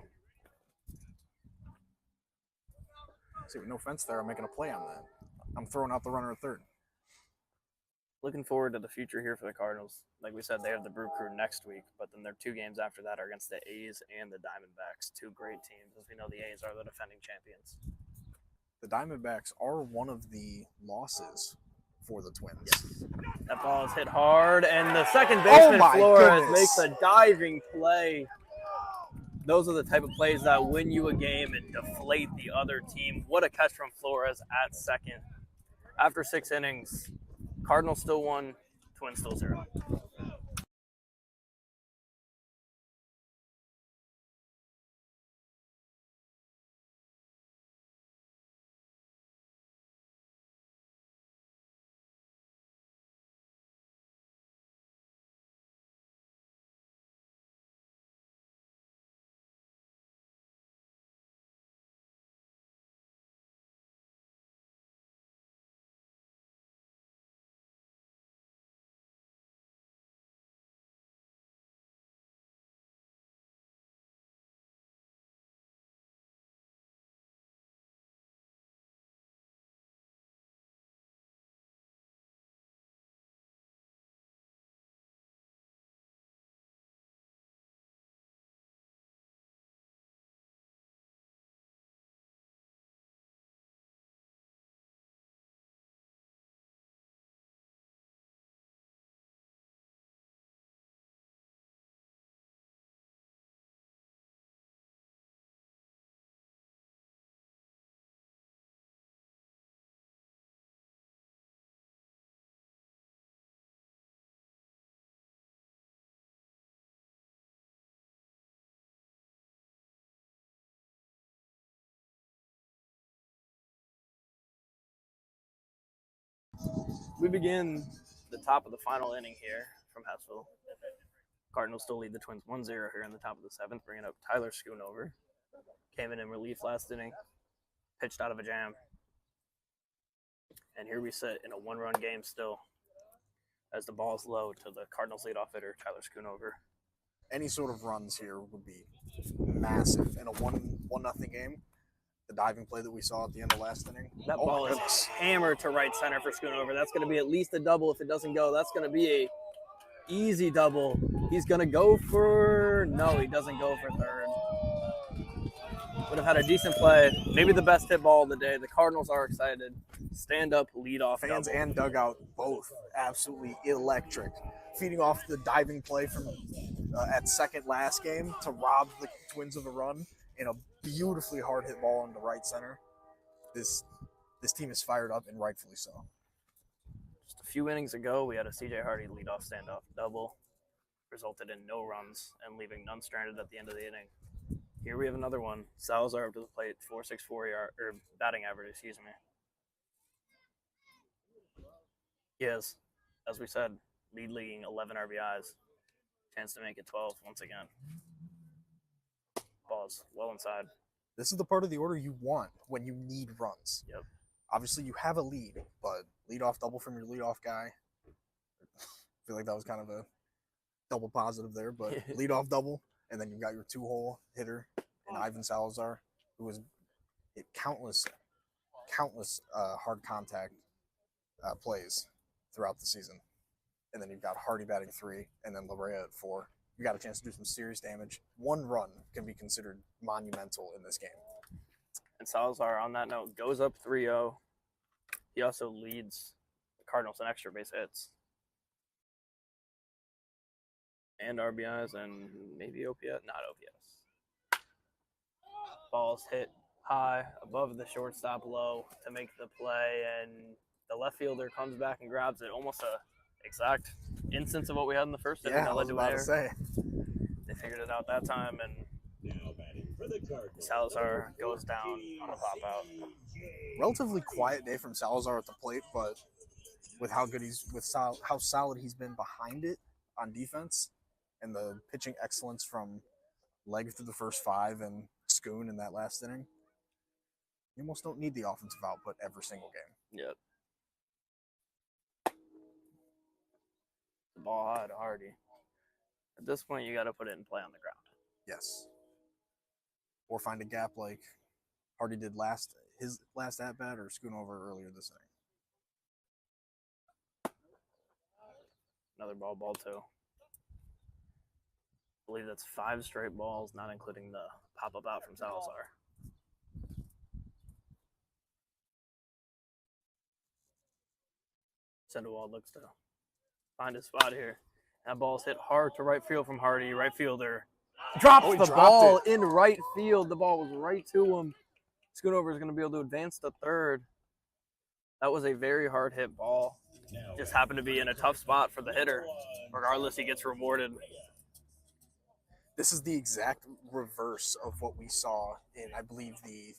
See, with no fence there, I'm making a play on that. I'm throwing out the runner at third. Looking forward to the future here for the Cardinals. Like we said, they have the Brew Crew next week, but then their 2 games after that are against the A's and the Diamondbacks. 2 great teams. As we know, the A's are the defending champions. The Diamondbacks are one of the losses for the Twins. Yes. That ball is hit hard, and the second baseman, Flores, makes a diving play. Those are the type of plays that win you a game and deflate the other team. What a catch from Flores at second. After 6 innings, Cardinals still 1, Twins still 0. We begin the top of the final inning here from Hessville. Cardinals still lead the Twins 1-0 here in the top of the 7th, bringing up Tyler Schoonover. Came in relief last inning, pitched out of a jam. And here we sit in a 1-run game still as the ball is low to the Cardinals leadoff hitter, Tyler Schoonover. Any sort of runs here would be massive in a 1-0 game. The diving play that we saw at the end of last inning. That ball is hammered to right center for Schoonover. That's going to be at least a double. If it doesn't go, that's going to be a easy double. He's going to go for... No, he doesn't go for third. would have had a decent play, maybe the best hit ball of the day. The Cardinals are excited. Stand up, lead off. Fans double. and dugout both absolutely electric. Feeding off the diving play from at second last game to rob the Twins of a run and a beautifully hard hit ball into right center. This team is fired up, and rightfully so. Just a few innings ago, we had a CJ Hardy leadoff standoff double, resulted in no runs and leaving none stranded at the end of the inning. Here we have another one. Salazar up to the plate, 4.64 batting average, excuse me. He is, as we said, leading 11 RBIs. Chance to make it 12 once again. Balls well inside. This is the part of the order you want when you need runs. Yep. Obviously, you have a lead, but leadoff double from your leadoff guy. I feel like that was kind of a double positive there, but leadoff double, and then you've got your two-hole hitter in Ivan Salazar, who has hit countless hard contact plays throughout the season. And then you've got Hardy batting 3, and then Larrea at 4. You got a chance to do some serious damage. One run can be considered monumental in this game. And Salazar, on that note, goes up 3-0. He also leads the Cardinals in extra base hits and RBIs and maybe OPS. Not OPS. Balls hit high above the shortstop low to make the play, and the left fielder comes back and grabs it. Almost a exact instance of what we had in the first inning. Yeah, I was about to say. They figured it out that time, and Now batting for the Cardinals. Salazar goes down on a pop out. Relatively quiet day from Salazar at the plate, but with how good how solid he's been behind it on defense, and the pitching excellence from Leg through the first 5 and Schoon in that last inning, you almost don't need the offensive output every single game. Yep. The ball high to Hardy. At this point, you got to put it in play on the ground. Yes. Or find a gap like Hardy did his last at bat, or Schoon over earlier this inning. Another ball 2. I believe that's 5 straight balls, not including the pop-up out from Salazar. Sandoval looks to find his spot here. That ball's hit hard to right field from Hardy. Right fielder drops the ball in right field. The ball was right to him. Schoonover is going to be able to advance to third. That was a very hard hit ball. Just happened to be in a tough spot for the hitter. Regardless, he gets rewarded. This is the exact reverse of what we saw in, I believe, the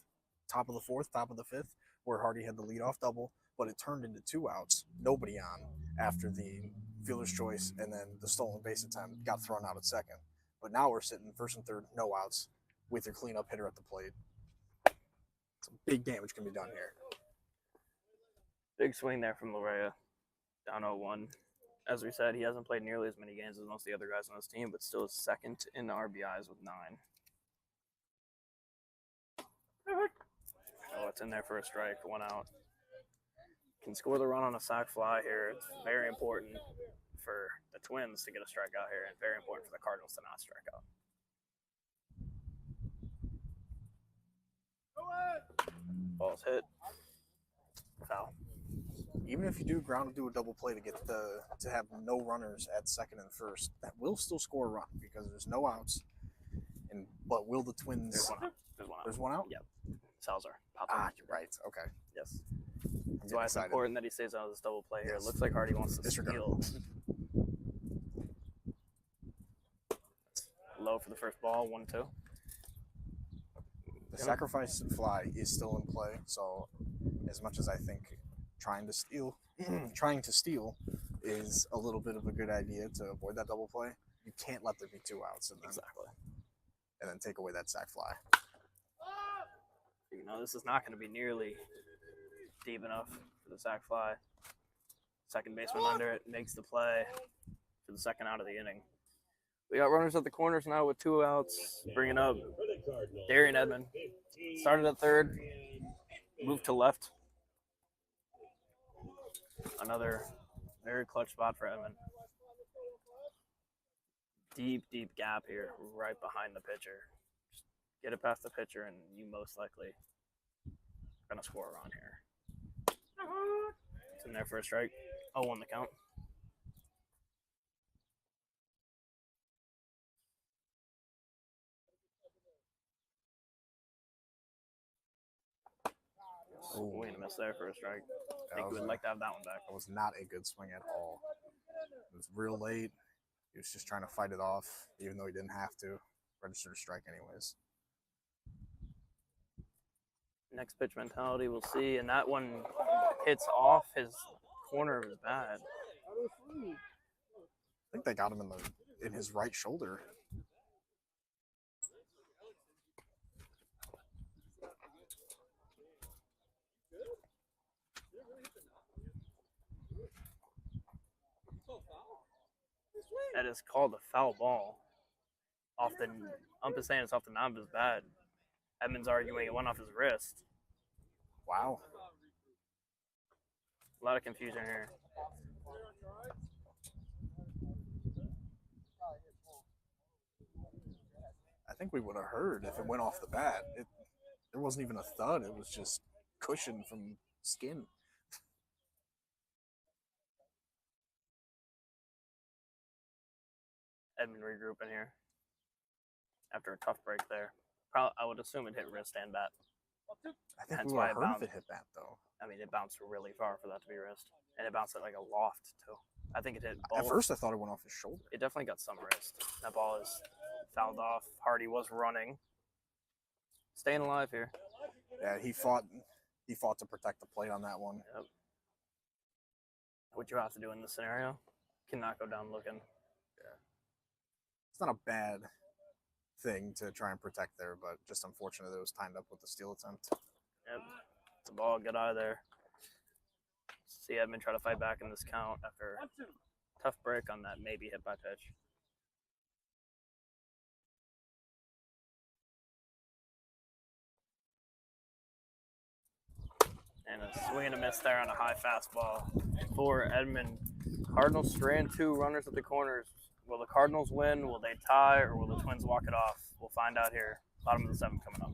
top of the 4th, top of the 5th, where Hardy had the leadoff double, but it turned into 2 outs, nobody on after the fielder's choice, and then the stolen base attempt got thrown out at second. But now we're sitting 1st and 3rd, no outs, with your cleanup hitter at the plate. Some big damage can be done here. Big swing there from Larrea, down 0-1. As we said, he hasn't played nearly as many games as most of the other guys on this team, but still is second in RBIs with 9. Oh, it's in there for a strike, 1 out. Can score the run on a sac fly here. It's very important for the Twins to get a strikeout here, and very important for the Cardinals to not strike out. Ball's hit. Foul. Even if you do ground to a double play to have no runners at 2nd and 1st, that will still score a run because there's no outs. But will the Twins? There's 1 out. There's 1 out. Yep. Salazar. You're right. Okay. Yes. That's why it's important that he stays out of this double play here. It looks like Hardy wants to steal. Low for the first ball, 1-2. The sacrifice fly is still in play, so as much as I think trying to steal is a little bit of a good idea to avoid that double play, you can't let there be 2 outs and then take away that sac fly. You know, this is not going to be nearly deep enough for the sac fly. Second baseman under it makes the play for the 2nd out of the inning. We got runners at the corners now with 2 outs. Bringing up Darian Edmond. Started at 3rd, moved to left. Another very clutch spot for Edmond. Deep gap here, right behind the pitcher. Just Get it past the pitcher, and you most likely are going to score around here. It's in there for a strike. 0-1 the count. Swing and a miss there for a strike. I think we would like to have that one back. That was not a good swing at all. It was real late. He was just trying to fight it off, even though he didn't have to. Registered a strike anyways. Next pitch mentality, we'll see. And that one hits off his corner of his bat. I think they got him in his right shoulder. That is called a foul ball. Ump is saying it's off the knob of his bat. Edmonds arguing it went off his wrist. Wow. A lot of confusion here. I think we would have heard if it went off the bat. There wasn't even a thud. It was just cushion from skin. Edmund regrouping here after a tough break there. I would assume it hit wrist and bat. I think That's we why would it have heard bounced. if it hit bat, though. I mean, it bounced really far for that to be wrist. And it bounced at like a loft, too. I think it hit both. At first, I thought it went off his shoulder. It definitely got some wrist. That ball is fouled off. Hardy was running. Staying alive here. Yeah, he fought to protect the plate on that one. Yep. What you have to do in this scenario, cannot go down looking. Yeah. It's not a bad thing to try and protect there, but just unfortunate that it was timed up with the steal attempt. Yep. It's a ball, get out of there. See Edmund try to fight back in this count after a tough break on that maybe hit by pitch. And a swing and a miss there on a high fastball for Edmund. Cardinals strand 2 runners at the corners. Will the Cardinals win? Will they tie? Or will the Twins walk it off? We'll find out here. Bottom of the 7th coming up.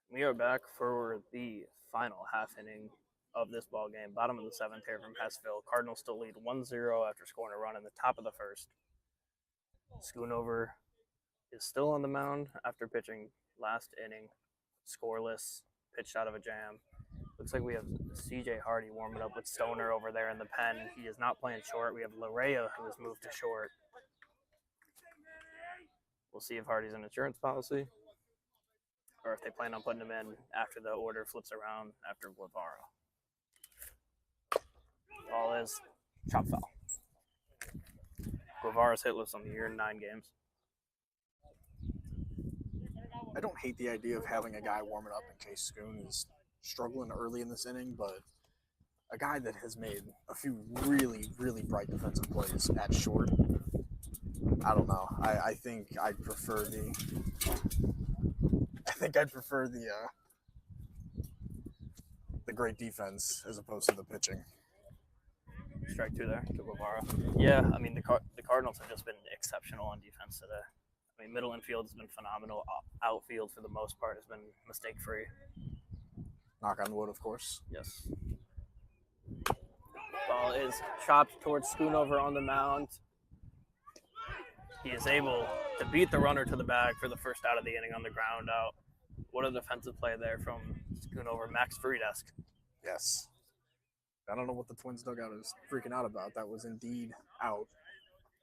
We are back for the final half inning of this ball game. Bottom of the seventh here from Hessville. Cardinals still lead 1-0 after scoring a run in the top of the first. Schoonover is still on the mound after pitching last inning, scoreless, pitched out of a jam. Looks like we have CJ Hardy warming up with Stoner over there in the pen. He is not playing short. We have Larea, who has moved to short. We'll see if Hardy's an insurance policy or if they plan on putting him in after the order flips around after Guevara. Ball is chop foul. Guevara's hitless on the year in 9 games. I don't hate the idea of having a guy warming up in case Schoon is struggling early in this inning, but a guy that has made a few really, really bright defensive plays at short, I don't know. I think I'd prefer the great defense as opposed to the pitching. Strike 2 there to Guevara. Yeah, I mean, the Cardinals have just been exceptional on defense today. I mean, middle infield has been phenomenal. Outfield, for the most part, has been mistake-free. Knock on wood, of course. Yes. Ball is chopped towards Schoonover on the mound. He is able to beat the runner to the bag for the first out of the inning on the ground out. What a defensive play there from Schoonover. Max Friedesk. Yes. I don't know what the Twins dugout is freaking out about. That was indeed out.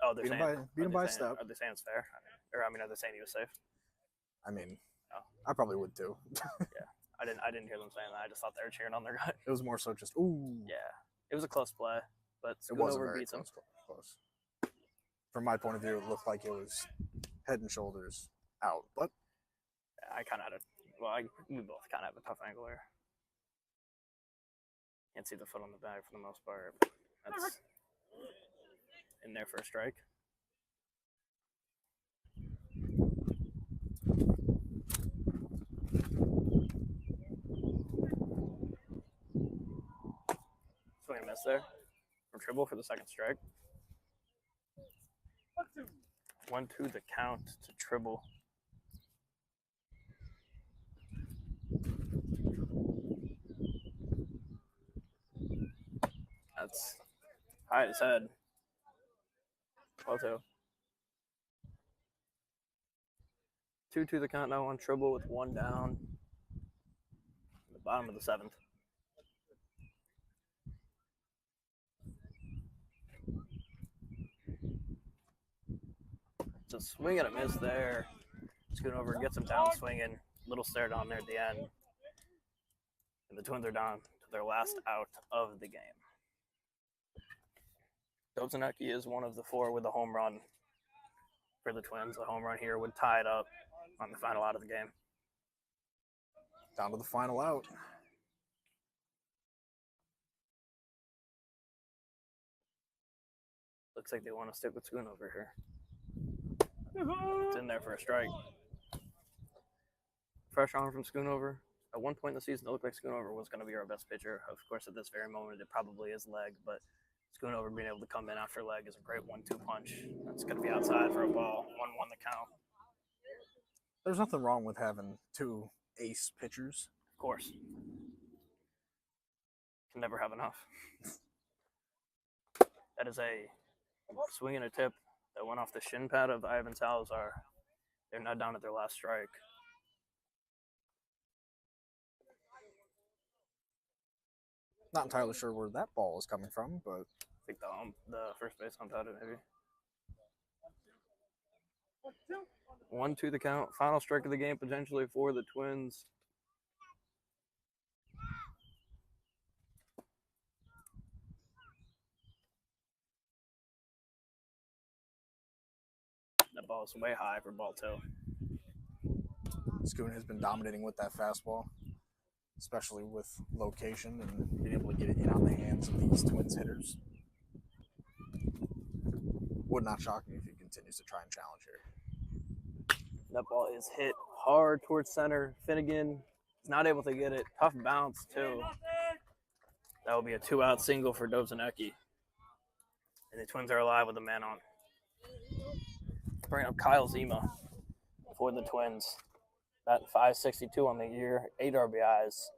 Oh, they're beat saying him by a step. Are they saying it's fair? Are they saying he was safe? I mean, Oh. I probably would too. Yeah, I didn't hear them saying that. I just thought they were cheering on their guy. It was more so just ooh. Yeah, it was a close play, but It wasn't Schoonover very beats him. close. From my point of view, it looked like it was head and shoulders out. But I kind of had we both kind of have a tough angle here. Can't see the foot on the bag for the most part. That's in there for a strike. Swing and miss there from Tribble for the second strike. 1-2 the count to Tribble. That's high at his head. 2-2. 2-2 the count now on Tribble with 1 down. The bottom of the 7th. It's a swing and a miss there. Schoonover gets him down swinging. Little stare down there at the end. And the Twins are down to their last out of the game. Dobzanecki is one of the 4 with a home run for the Twins. A home run here would tie it up on the final out of the game. down to the final out. Looks like they want to stick with Schoonover here. It's in there for a strike. Fresh arm from Schoonover. At one point in the season, it looked like Schoonover was going to be our best pitcher. Of course, at this very moment, it probably is leg, but Schoonover being able to come in after leg is a great 1-2 punch. That's going to be outside for a ball. 1-1 the count. There's nothing wrong with having 2 ace pitchers. Of course. Can never have enough. That is a swing and a tip that went off the shin pad of Ivan Salazar. They're now down at their last strike. Not entirely sure where that ball is coming from, but I think the first base umped it, maybe. 1-2 the count. Final strike of the game potentially for the Twins. That ball is way high for ball 2. Schoon has been dominating with that fastball, especially with location and being able to get it in on the hands of these Twins hitters. Would not shock me if he continues to try and challenge here. That ball is hit hard towards center. Finnegan is not able to get it. Tough bounce, too. That will be a 2-out single for Dobzanecki. And the Twins are alive with a man on. Bring up Kyle Zima for the Twins. That 562 on the year, 8 RBIs.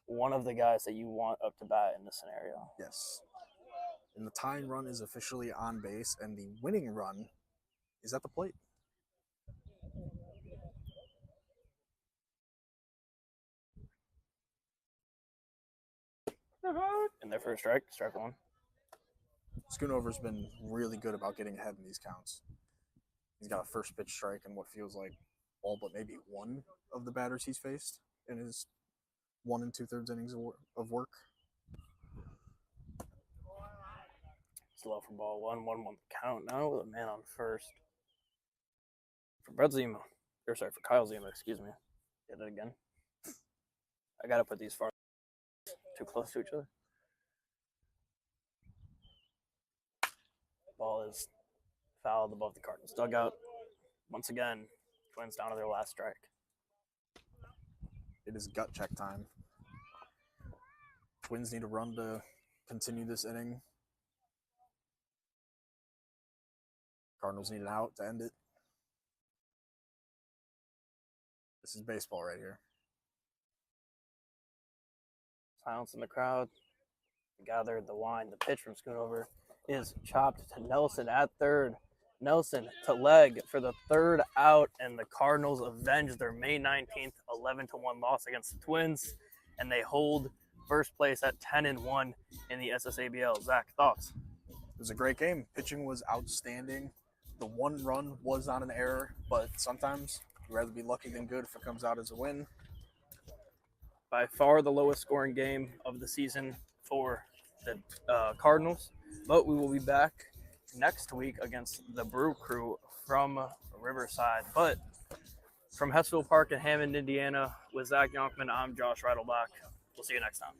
One of the guys that you want up to bat in this scenario. Yes. And the tying run is officially on base, and the winning run is at the plate. In their first strike, strike one. Schoonover's been really good about getting ahead in these counts. He's got a first pitch strike in what feels like all but maybe one of the batters he's faced in his 1 2/3 innings of work. It's low for ball 1-1-1 count now with a man on first. For Brett Zima, or sorry, for Kyle Zima, excuse me. Did it again. I gotta put these far too close to each other. Ball is fouled above the Cardinals dugout. Once again, Twins down to their last strike. It is gut check time. Twins need a run to continue this inning. Cardinals need an out to end it. This is baseball right here. Silence in the crowd. Gathered the line. The pitch from Schoonover is chopped to Nelson at third. Nelson to leg for the third out, and the Cardinals avenge their May 19th 11-1 loss against the Twins, and they hold first place at 10-1 in the SSABL. Zach, thoughts? It was a great game. Pitching was outstanding. The one run was not an error, but sometimes you'd rather be lucky than good if it comes out as a win. By far the lowest scoring game of the season for the Cardinals, but we will be back next week against the Brew Crew from Riverside. But from Hessville Park in Hammond, Indiana, with Zach Yonkman, I'm Josh Reidelbach. We'll see you next time.